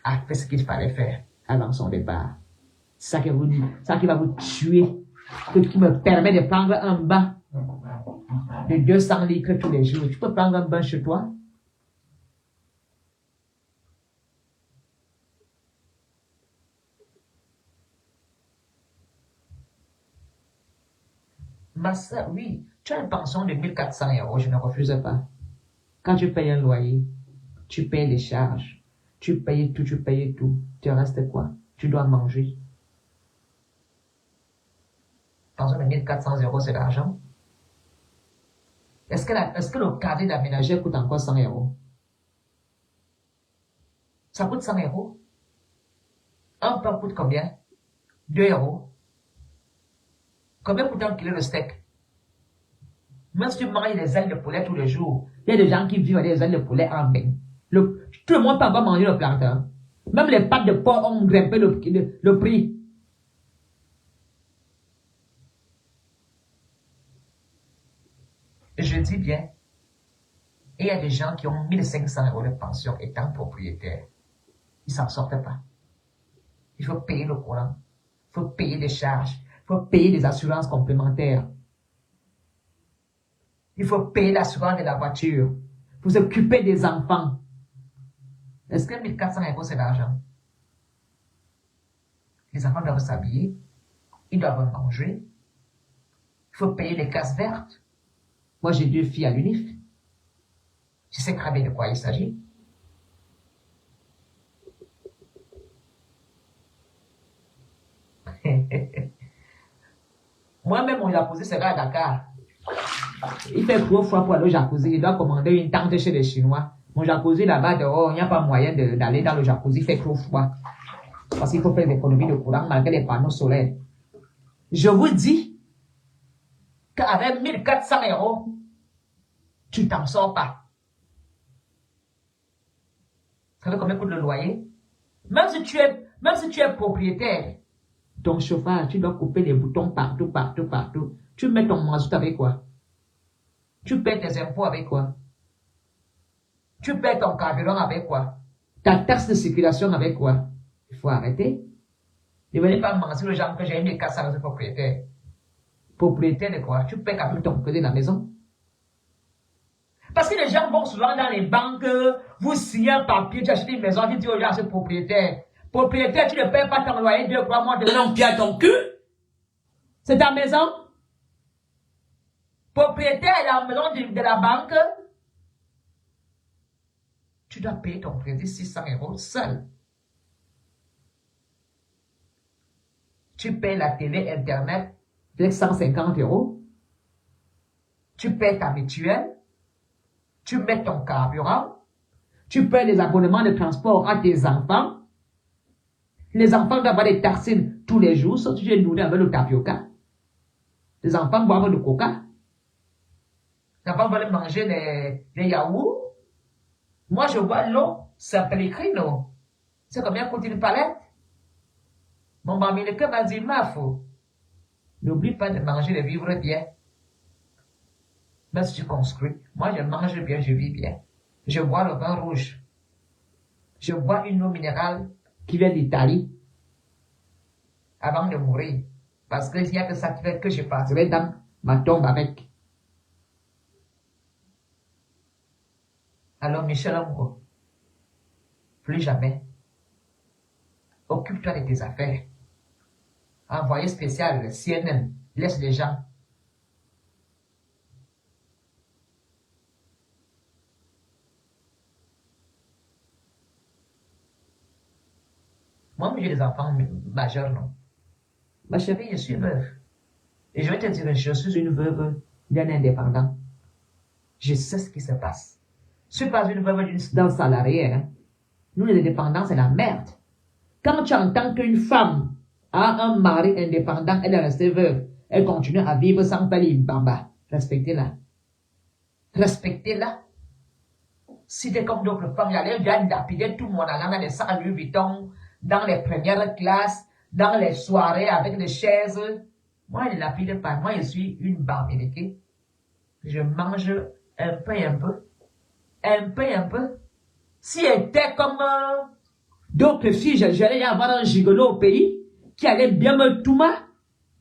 a fait ce qu'il fallait faire avant son départ. C'est ça que vous dites, ça qui va vous tuer, qui me permet de prendre un bain de 200 litres tous les jours. Tu peux prendre un bain chez toi? Ma soeur, oui, tu as une pension de 1400 €, je ne refuse pas. Quand tu payes un loyer, tu payes les charges, tu payes tout, tu restes quoi? Tu dois manger. Pension de 1400 €, c'est l'argent? Est-ce que le carnet d'aménageur coûte encore 100 €? Ça coûte 100 €? Un pain coûte combien? 2 €. Combien coûte un kilo de steak? Même si tu manges des ailes de poulet tous les jours, il y a des gens qui vivent avec des ailes de poulet en bain. Tout le monde peut encore manger le plantain. Même les pâtes de porc ont grimpé le prix. Je dis bien, et il y a des gens qui ont 1500 € de pension étant propriétaires. Ils ne s'en sortent pas. Il faut payer le courant. Il faut payer des charges. Il faut payer des assurances complémentaires. Il faut payer l'assurance de la voiture. Il faut s'occuper des enfants. Est-ce que 1400 € c'est l'argent? Les enfants doivent s'habiller. Ils doivent manger. Il faut payer les cases vertes. Moi, j'ai 2 filles à l'UNIF. Je sais très bien de quoi il s'agit. Moi-même, mon jacuzzi sera à Dakar. Il fait trop froid pour aller au jacuzzi. Il doit commander une tente chez les Chinois. Mon jacuzzi là-bas dehors, il n'y a pas moyen d'aller dans le jacuzzi. Il fait trop froid. Parce qu'il faut faire des économies de courant malgré les panneaux solaires. Je vous dis qu'avec 1400 €, tu t'en sors pas. Vous savez combien coûte le loyer? Même si tu es propriétaire, ton chauffage, tu dois couper les boutons partout. Tu mets ton mazout avec quoi? Tu paies tes impôts avec quoi? Tu paies ton carburant avec quoi? Ta taxe de circulation avec quoi? Il faut arrêter. Ne venez pas mentir aux gens que j'ai une casse à de propriétaire. Propriétaire de quoi? Tu paies quand même ton crédit de la maison. Parce que les gens vont souvent dans les banques, vous signez un papier, tu achètes une maison, tu dis aux gens c'est propriétaire. Propriétaire, tu ne payes pas ton loyer 2-3 mois, de un pied à ton cul. C'est ta maison. Propriétaire de la maison de la banque, tu dois payer ton crédit 600 € seul. Tu payes la télé, internet, avec 150 €. Tu payes ta mutuelle. Tu mets ton carburant. Tu payes les abonnements de transport à tes enfants. Les enfants doivent avoir des tartines tous les jours, sauf si tu es nourri avec le tapioca. Les enfants boivent du coca. Les enfants veulent manger les yaourts. Moi, je bois l'eau, c'est Pellegrino. C'est combien coûte une palette? Mon américain m'a dit, Mafo, n'oublie pas de manger et de vivre bien. Même si tu construis, moi je mange bien, je vis bien. Je bois le vin rouge. Je bois une eau minérale qui vient d'Italie avant de mourir. Parce qu'il n'y a que ça qui fait que je passerai dans ma tombe avec. Alors Michel Ongo, plus jamais, occupe-toi de tes affaires. Envoyé spécial, CNN, laisse les gens. Moi, j'ai des enfants majeurs, non. Ma chérie, je suis veuve. Et je vais te dire, je suis une veuve d'un indépendant. Je sais ce qui se passe. Je suis pas une veuve d'un salarié. Hein. Nous, les indépendants, c'est la merde. Quand tu entends qu'une femme a un mari indépendant, elle est restée veuve, elle continue à vivre sans faire les bamba. Respectez-la. Respectez-la. Si t'es comme d'autres femmes, il y a les gens lapider tout le monde allant dans les salles Louis Vuitton, dans les premières classes, dans les soirées avec les chaises. Moi, je ne lapide pas. Moi, je suis une barbédéquée. Je mange un peu et un peu. Un peu et un peu. Si elle était comme d'autres filles, j'allais y avoir un gigolo au pays qui allait bien me touma.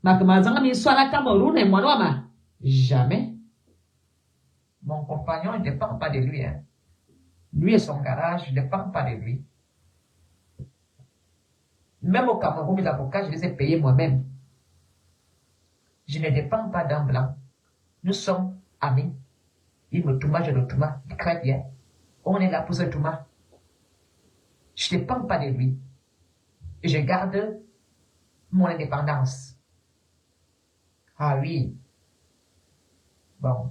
Ma soit la Cameroun et moi, jamais. Mon compagnon, il ne dépend pas de lui. Hein. Lui et son garage, je ne dépends pas de lui. Même au Cameroun, mes avocats, je les ai payés moi-même. Je ne dépends pas d'un blanc. Nous sommes amis. Il me touma, je le touma. Très bien. On est là pour ce touma. Je ne dépends pas de lui. Et je garde mon indépendance. Ah oui. Bon.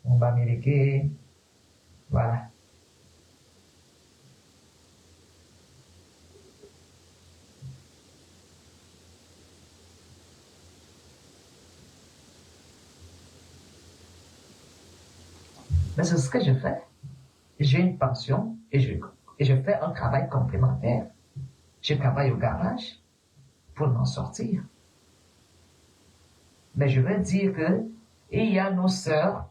On va m'éléguer. Voilà. Mais c'est ce que je fais. J'ai une pension et je fais un travail complémentaire. Je travaille au garage pour m'en sortir. Mais je veux dire que il y a nos sœurs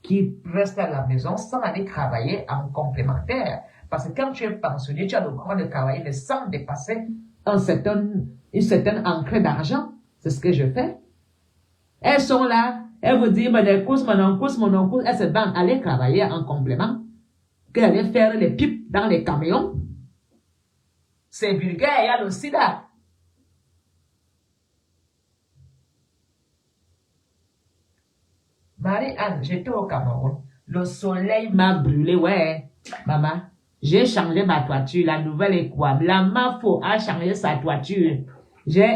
qui restent à la maison sans aller travailler en complémentaire. Parce que quand tu es pensionné, tu as le droit de travailler, mais sans dépasser une certaine entrée d'argent. C'est ce que je fais. Elles sont là, elles vous disent, mon oncle, elles se vendent, aller travailler en complément, qu'elles allaient faire les pipes dans les camions. C'est vulgaire, il y a le sida. Marie-Anne, j'étais au Cameroun. Le soleil m'a brûlé, ouais. Maman, j'ai changé ma toiture, la nouvelle est quoi? La MAFO a changé sa toiture.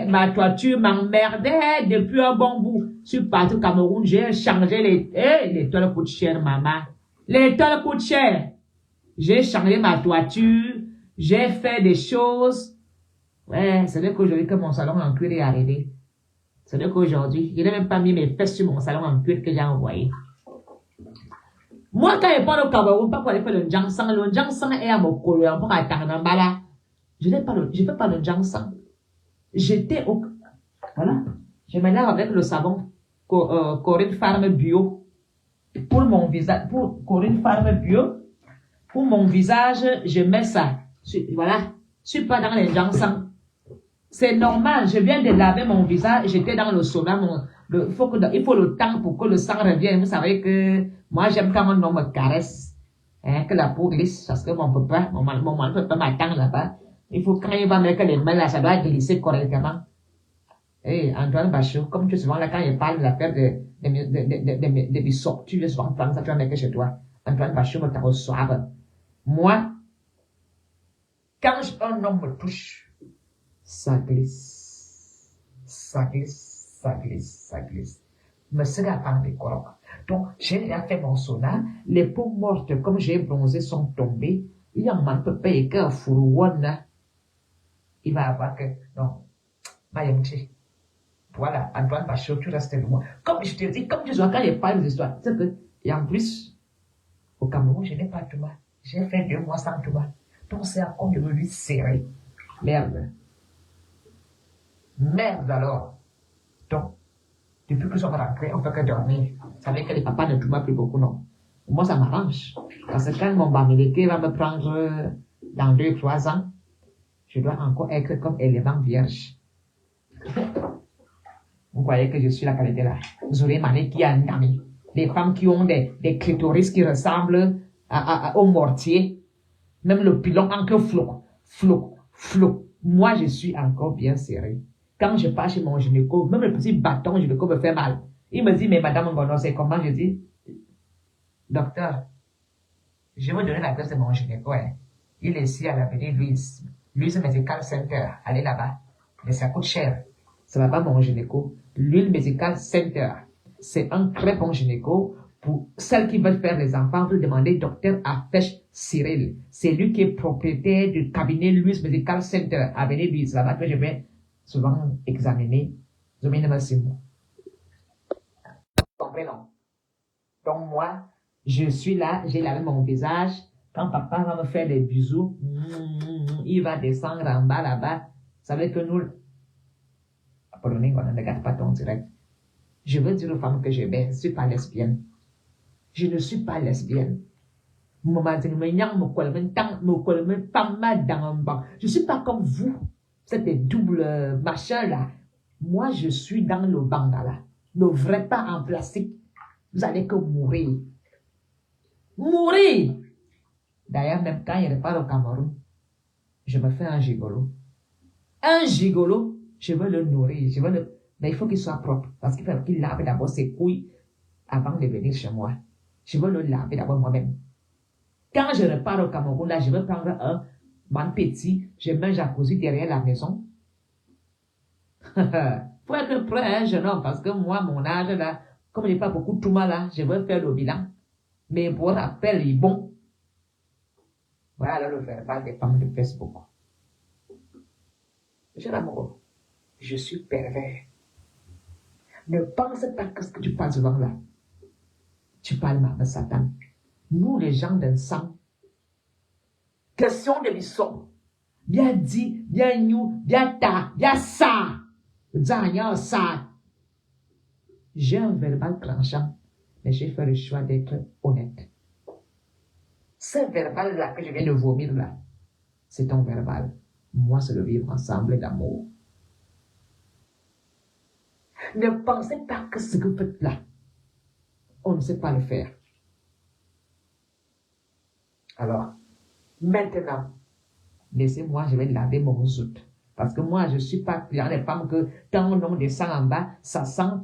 Ma toiture m'emmerdait depuis un bon bout. Je suis parti au Cameroun, j'ai changé les toiles coûtent cher, maman. Les toiles coûtent cher. J'ai changé ma toiture, j'ai fait des choses. Ouais, c'est vrai qu'aujourd'hui que mon salon en cuir est arrivé. C'est vrai qu'aujourd'hui, je n'ai même pas mis mes fesses sur mon salon en cuir que j'ai envoyé. Moi, quand je parle au Cameroun, pas pour aller faire le jangsang est à mon colère pour attendre un bala. Je fais pas le jangsang. J'étais au, voilà, je me lave avec le savon Corinne Farm Bio. Pour mon visage, pour Corinne Farm Bio, pour mon visage, je mets ça. Voilà, je suis pas dans les jangsang. C'est normal, je viens de laver mon visage, j'étais dans le sauna, il faut le temps pour que le sang revienne. Vous savez que moi j'aime quand un homme me caresse, hein, que la peau glisse, parce que mon mari ne peut pas m'attendre là-bas. Il faut quand il va mettre les mains là, ça doit glisser correctement. Et Antoine Bachot, comme tu es souvent là, quand il parle de l'affaire de mes sorties, je souvent prendre ça, tu vas mettre chez toi. Antoine Bachot me reçoit. Moi, quand un homme me touche, ça glisse. Ça glisse, ça glisse, ça glisse. Me sera pas des corps. Donc, j'ai déjà fait mon sauna. Les peaux mortes, comme j'ai bronzé, sont tombées. Il y a un peu payé qu'un fourouane. Il va avoir que, non, Mayamchi. Voilà, Antoine Bachot, tu restes de moi. Comme je te dis, comme tu vois, quand il parle des histoires, c'est que, et en plus, au Cameroun, je n'ai pas de touma. J'ai fait 2 mois sans touma. Donc, c'est encore de lui serrer. Merde. Merde alors. Donc, depuis que nous sommes rentrés, on ne fait que dormir. Ça veut dire que les papas ne touma plus beaucoup, non. Moi, ça m'arrange. Parce que quand mon bamileke va me prendre dans 2-3 ans, je dois encore être comme élément vierge. Vous croyez que je suis la qualité là? Vous aurez mané qui a un ami. Les femmes qui ont des clitoris qui ressemblent au mortier. Même le pilon encore flou. Moi, je suis encore bien serré. Quand je pars chez mon gynéco, même le petit bâton gynéco me fait mal. Il me dit, mais madame Ngono, c'est comment? Je dis, docteur, je vais vous donner l'adresse de mon gynéco. Hein. Il est ici à l'avenue Louise. Louise Medical Center. Allez là-bas. Mais ça coûte cher. Ça va pas mon gynéco. L'huile Medical Center. C'est un très bon gynéco Pour celles qui veulent faire les enfants, vous demandez docteur Afesh Cyril. C'est lui qui est propriétaire du cabinet Louis Medical Center à Venise, là-bas que je vais souvent examiner. Je vais comprenons. Donc moi, je suis là, j'ai lavé mon visage. Quand papa va me faire des bisous, il va descendre en bas là-bas. Vous savez que nous, Apollonie, on ne regarde pas ton direct. Je veux dire aux femmes que je vais, je ne suis pas lesbienne. Je ne suis pas lesbienne. Je ne suis pas comme vous. Vous êtes des doubles machins là. Moi, je suis dans le bangala. Le vrai pas en plastique. Vous allez que mourir. Mourir! D'ailleurs, même quand il repart au Cameroun, je me fais un gigolo. Un gigolo, je veux le nourrir. Mais il faut qu'il soit propre. Parce qu'il faut qu'il lave d'abord ses couilles avant de venir chez moi. Je veux le laver d'abord moi-même. Quand je repars au Cameroun, là, je vais prendre un man petit, je mets un jacuzzi derrière la maison. Faut être prêt, hein, jeune homme, parce que moi, mon âge, là, comme il n'y a pas beaucoup de tout mal, là, je veux faire le bilan. Mais pour rappel, il est bon. Voilà le verbal des femmes de Facebook. Jeune amoureux, je suis pervers. Ne pense pas que ce que tu parles souvent là. Tu parles mal de Satan. Nous, les gens d'un sang, question de l'histoire. Bien dit, bien nous, bien ta, bien ça. Ça. J'ai un verbal tranchant, mais j'ai fait le choix d'être honnête. Ce verbal-là que je viens de vomir là, c'est ton verbal. Moi, c'est le vivre ensemble d'amour. Ne pensez pas que ce que vous faites là, on ne sait pas le faire. Alors, maintenant, laissez-moi, je vais laver mon zout. Parce que moi, je ne suis pas client des femmes que quand on descend en bas, ça sent.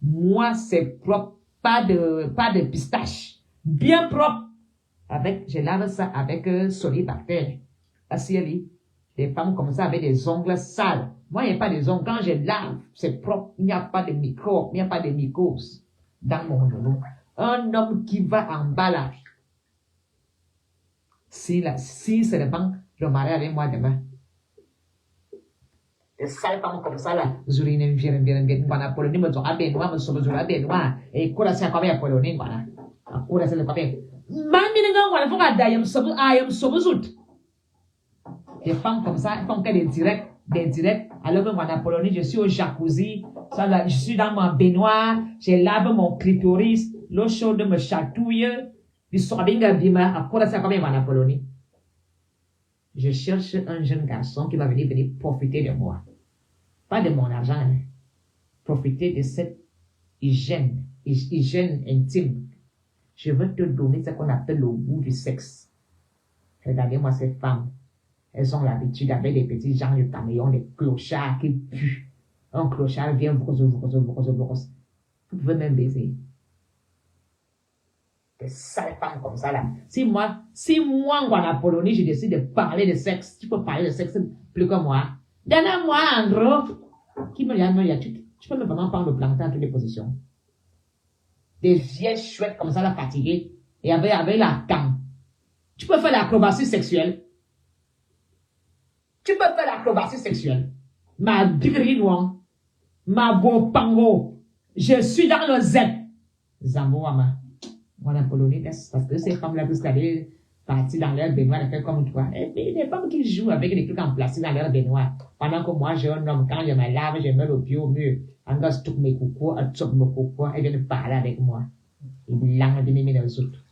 Moi, c'est propre, pas de pistache. Bien propre. Je lave ça avec solibactère. Assieli. Des femmes comme ça avec des ongles sales. Moi, il n'y a pas des ongles. Quand je lave, c'est propre. Il n'y a pas de microbes, il n'y a pas de mycoses dans mon genou. Un homme qui va en bas là, si seulement je me marie avec moi demain. Des sales femmes comme ça là, Zurine, viens, voilà, Polonie, me sont à Benoît, me sont à Benoît, et quoi, c'est à Polonie, voilà. Quoi, c'est le papier. Mamie, voilà, I am so des femmes comme ça, elles font que des directs, alors que moi, en Polonie, je suis au jacuzzi, ça, là, je suis dans mon baignoire, je lave mon clitoris, l'eau chaude me chatouille, du sorbinga bima, à quoi ça comme en Polonie. Je cherche un jeune garçon qui va venir profiter de moi. Pas de mon argent, hein. Profiter de cette hygiène intime. Je veux te donner ce qu'on appelle le goût du sexe. Regardez-moi ces femmes. Elles ont l'habitude avec des petits gens de camions, des clochards qui puent. Un clochard vient vous. Vous pouvez même baiser. Des sales femmes comme ça là. Si moi, en Polonie, je décide de parler de sexe, tu peux parler de sexe plus que moi. Donne-moi, en gros, qui me l'a tu peux même vraiment prendre le plantain en toutes les positions. Des vieilles chouettes comme ça là, fatiguées, et avec la canne. Tu peux faire l'acrobatie sexuelle. Ma grinois, ma beau pango, je suis dans le Z. Zamboama. Moi, en Polonie, parce que ces femmes-là, tous qu'elles partent dans leur baignoire, elles font comme toi. Et puis, des femmes qui jouent avec des trucs en plastique dans leur baignoire. Pendant que moi, j'ai un homme, quand je me lave, je mets le pied au mur. En gars, je touche mes coucous, je touche mes coucous, elles viennent parler avec moi. Ils languent de mes autres.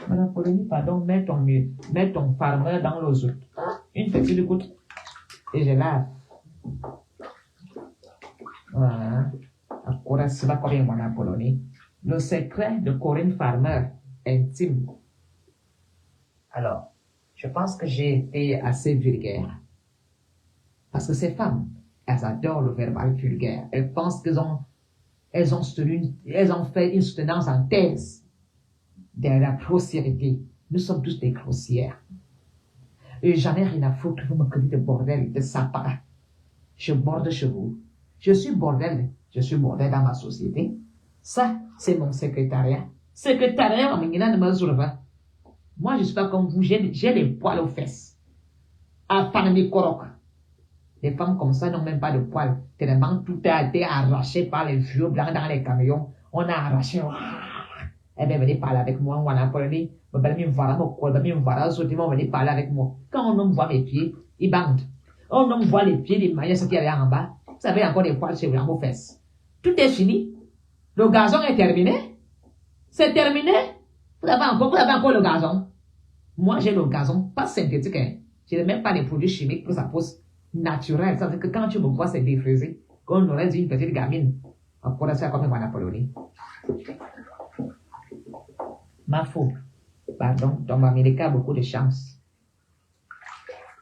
Madame Polonie, pardon, mets ton farmer dans l'eau autres. Une petite goutte. Et je lave. Voilà. Encore, c'est pas comme Madame Polonie. Le secret de Corinne Farmer, intime. Alors, je pense que j'ai été assez vulgaire. Parce que ces femmes, elles adorent le verbal vulgaire. Elles pensent qu'elles ont fait une soutenance en thèse de la grossièreté. Nous sommes tous des grossières. Et j'en ai rien à foutre que vous me criez de bordel, de sapara. Je borde chez vous. Je suis bordel dans ma société. Ça, c'est mon secrétariat. Secrétariat, moi, je ne suis pas comme vous, j'ai les poils aux fesses. À Panami Korok. Les femmes comme ça n'ont même pas de poils. Tellement tout a été arraché par les vieux blancs dans les camions. On a arraché. Eh bien, venez parler avec moi. On a parlé. Venez parler avec moi. Quand on me voit mes pieds, ils bandent. On me voit les pieds des maillots, ce qu'il y avait en bas. Vous avez encore des poils chez vous dans vos fesses. Tout est fini. Le gazon est terminé. C'est terminé. Vous avez encore le gazon. Moi, j'ai le gazon, pas synthétique. Hein. Je n'ai même pas les produits chimiques pour sa pose naturelle. Ça veut dire que quand tu me vois, c'est défrisé. Qu'on aurait dit une petite gamine. Encore ça, comme on a parlé. Ma faute. Pardon, ton Bamileke a beaucoup de chance.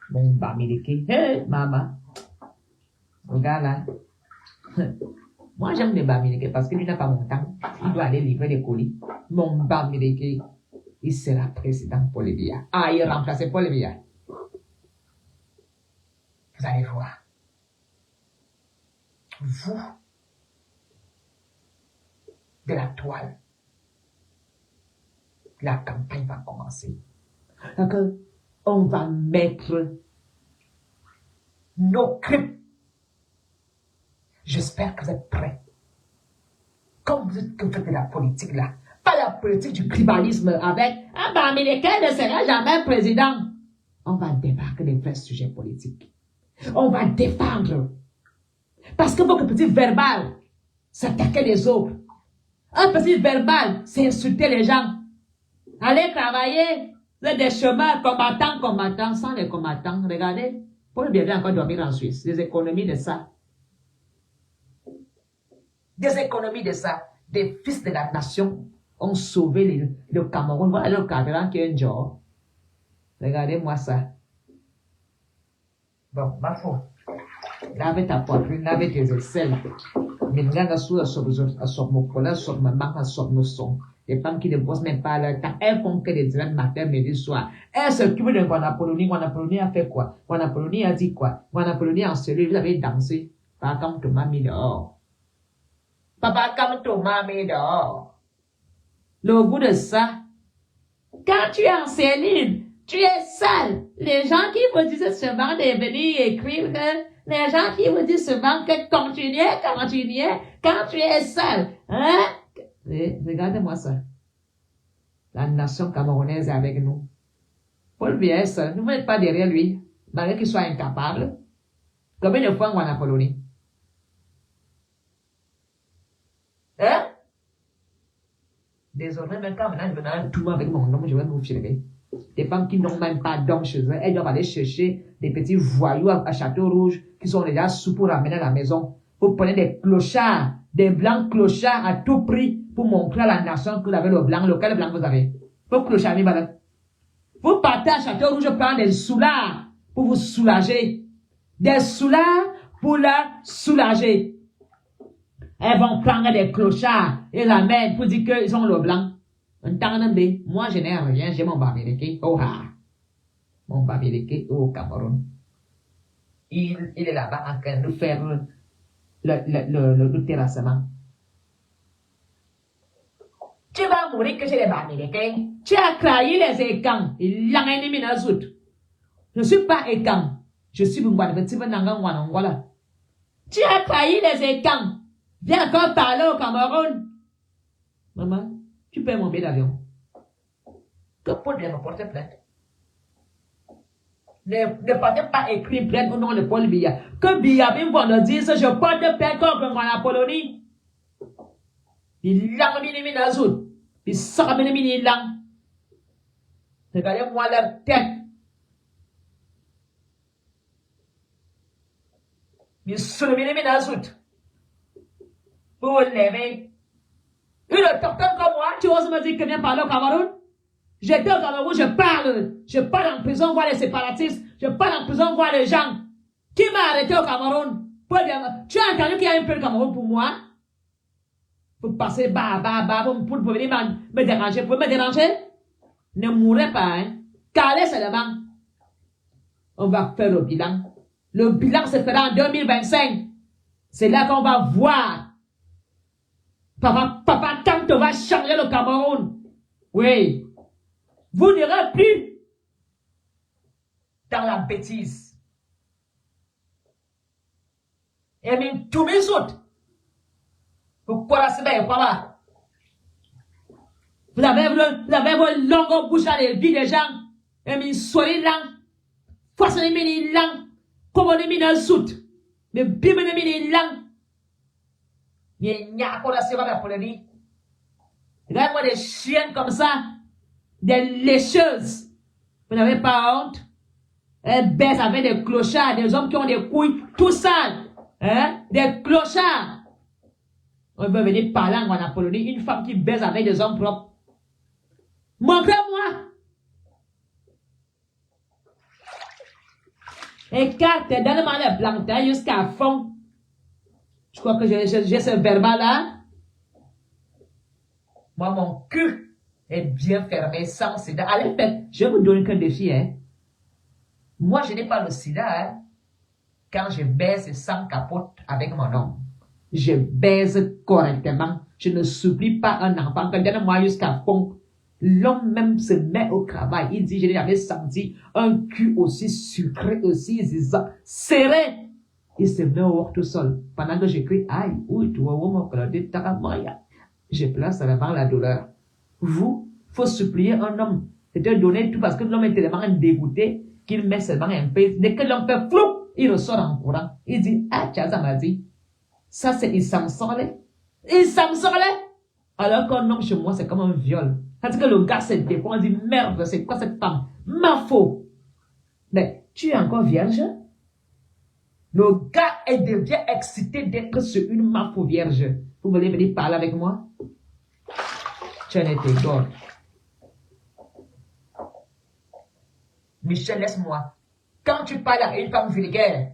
Mon Bamileke. Hé, maman. Regarde là. Moi, j'aime les Bamileke parce que lui n'a pas mon temps. Il doit aller livrer des colis. Mon Bamileke, il sera président Paul Biya. Ah, il remplaçait Paul Biya. Vous allez voir. Vous, de la toile, la campagne va commencer. Donc, on va mettre nos crimes. J'espère que vous êtes prêts. Comme vous êtes que vous faites de la politique là, pas la politique du tribalisme avec « Ah ben, Bamileke ne sera jamais président ». On va débarquer des vrais sujets politiques. On va défendre. Parce que votre petit verbal, c'est attaquer les autres. Un petit verbal, c'est insulter les gens. Allez travailler, vous êtes des chemins combattants, sans les combattants. Regardez, Paul Biya vient encore dormir en Suisse. Des économies de ça. Des économies de ça. Des fils de la nation ont sauvé le Cameroun. Voilà le Cameroun qui est un genre. Regardez-moi ça. Bon, ma faute. Lave ta poitrine, lave tes aisselles. Mingaga sous la sormokola, sormamaka, sormoson. Les femmes qui ne bossent même pas leur temps, elles font que des direct matin, midi, soir. Elles s'occupent de Guanapoloni. Guanapoloni a fait quoi? Guanapoloni a dit quoi? Guanapoloni en celui, vous avez dansé. Pas comme Thomas mis dehors. Papa comme Thomas mis dehors. Le goût de ça, quand tu es en cellule, tu es seul. Les gens qui vous disent souvent de venir écrire, les gens qui vous disent souvent que continuez, quand tu es seul. Hein? Regardez-moi ça. La nation camerounaise est avec nous. Paul Biya est seul. Vous n'êtes pas derrière lui, malgré qu'il soit incapable. Combien de fois on a Polonie? Hein? Désormais, même quand maintenant je vais tout le monde avec mon nom, je vais vous filmer. Des femmes qui n'ont même pas d'homme chez eux, elles doivent aller chercher des petits voyous à Château Rouge qui sont déjà sous pour ramener à la maison. Vous prenez des clochards, des blancs clochards à tout prix pour montrer à la nation que vous avez le blanc. Lequel blanc vous avez? Vous clochards, madame. Vous partez à Château Rouge prendre des soulards pour vous soulager. Des soulards pour la soulager. Elles vont prendre des clochards et ramènent pour dire qu'ils ont le blanc. Moi, je n'ai rien, j'ai mon Bamileke. Oh, ah. Mon Bamileke au Cameroun. Il est là-bas en train de faire le terrassement. Tu vas mourir que j'ai les Bamileke. Tu as trahi les écans. Il l'a ennemi dans le Je ne suis pas écan. Je suis Bungwana. Tu as trahi les écans. Viens encore parler au Cameroun. Maman. Tu paies mon billet d'avion. Que Paul Biya me porte plainte. Ne partez pas écrire plainte au nom de Paul Biya. Que Biya vient voir nous dire ça, je porte plainte contre la Polonie. Il l'a mis dans zout. Il sort mis là. Regardez-moi la tête. Il sort mis dans zout. Pour lever. Une autochtone comme moi, tu oses me dire que viens parler au Cameroun? J'étais au Cameroun, je parle en prison voir les séparatistes, je parle en prison voir les gens. Qui m'a arrêté au Cameroun? Tu as entendu qu'il y a un peu de Cameroun pour moi? Pour passer pour venir me déranger. Pour me déranger? Ne mourrez pas, hein. Calez seulement. On va faire le bilan. Le bilan se fera en 2025. C'est là qu'on va voir Papa, quand on va changer le Cameroun, oui, vous n'irez plus dans la bêtise. Et même tous mes autres. Pourquoi c'est bien, quoi? Vous avez vos longues bouches à les vies des gens. Et même soyez là. Force les mini là. Comme on est mis dans le soute. Mais bien les mini là. Mais il n'y a pas de sévère pour le dire. Regarde-moi des chiennes comme ça. Des lécheuses. Vous n'avez pas honte? Elles baissent avec des clochards, des hommes qui ont des couilles tout sales. Hein? Des clochards. On veut venir parler en Apollonie. Une femme qui baise avec des hommes propres. Montrez-moi. Écarte, donne-moi le plantain jusqu'à fond. Je crois que j'ai ce verbal-là. Moi, mon cul est bien fermé sans sida. Allez, je vais vous donner qu'un défi, hein. Moi, je n'ai pas le sida, hein. Quand je baise sans capote avec mon homme. Je baise correctement. Je ne supplie pas un enfant que donne-moi jusqu'à fond. L'homme même se met au travail. Il dit, je n'ai jamais senti un cul aussi sucré, aussi serré. Il se met au work tout seul. Pendant que j'écris, aïe, oui, tu vois, je place devant la douleur. Vous, faut supplier un homme. C'est te donner tout parce que l'homme est tellement dégoûté qu'il met seulement un peu. Dès que l'homme fait flou, il ressort en courant. Il dit, ah, Tchaza m'a dit. Ça, c'est, il s'en sortait. Il s'en sortait. Alors qu'un homme chez moi, c'est comme un viol. Parce que le gars se défend, on dit, merde, c'est quoi cette femme? Ma faute. Mais, tu es encore vierge? Le gars, devient excité d'être sur une mafo vierge. Vous voulez venir parler avec moi? Tu en étais God. Michel, laisse-moi. Quand tu parles à une femme vulgaire,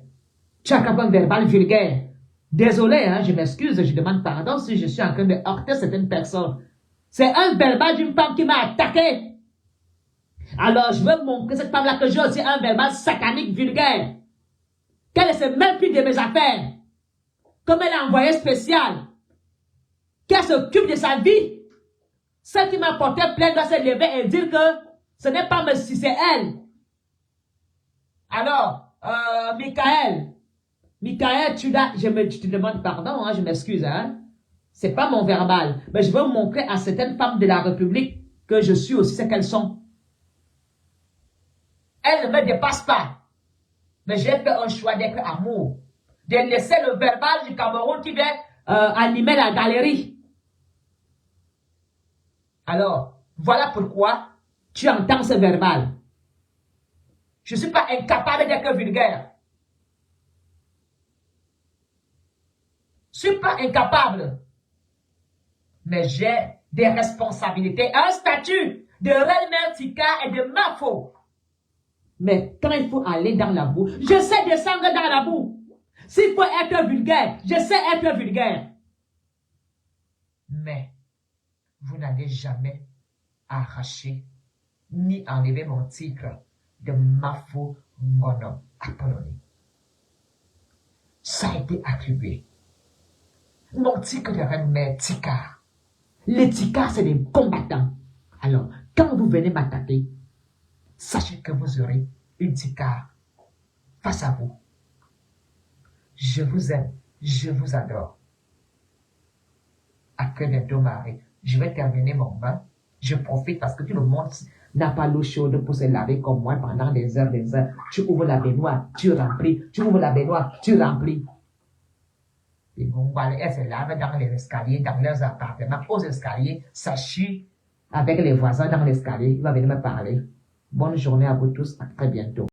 tu as un verbal vulgaire. Désolé, hein, je m'excuse, je demande pardon si je suis en train de heurter certaines personnes. C'est un verbal d'une femme qui m'a attaqué. Alors, je veux montrer cette femme-là que j'ai aussi un verbal satanique vulgaire. Qu'elle ne se mêle plus de mes affaires. Comme elle a envoyé spécial. Qu'elle s'occupe de sa vie. Celle qui m'a porté plainte doit se lever et dire que ce n'est pas moi si c'est elle. Alors, Michael, tu te demandes pardon, hein, je m'excuse, hein. C'est pas mon verbal. Mais je veux montrer à certaines femmes de la République que je suis aussi ce qu'elles sont. Elles ne me dépassent pas. Mais j'ai fait un choix d'être amour. De laisser le verbal du Cameroun qui vient animer la galerie. Alors, voilà pourquoi tu entends ce verbal. Je ne suis pas incapable d'être vulgaire. Je ne suis pas incapable. Mais j'ai des responsabilités, un statut de reine Tika et de Mafo. Mais quand il faut aller dans la boue, je sais descendre dans la boue. S'il faut être vulgaire, je sais être vulgaire. Mais vous n'allez jamais arracher ni enlever mon titre de Mafo Ngono Apollonie. Ça a été attribué. Mon titre de reine Tika. Les Tika, c'est des combattants. Alors, quand vous venez m'attaquer, sachez que vous aurez une Tika face à vous. Je vous aime, je vous adore. Après bientôt, Marie, je vais terminer mon bain. Je profite parce que tout le monde n'a pas l'eau chaude pour se laver comme moi pendant des heures, des heures. Tu ouvres la baignoire, tu remplis. Tu ouvres la baignoire, tu remplis. Et bon, elles se lavent dans les escaliers, dans leurs appartements, aux escaliers, ça chie. Avec les voisins dans l'escalier, il va venir me parler. Bonne journée à vous tous, à très bientôt.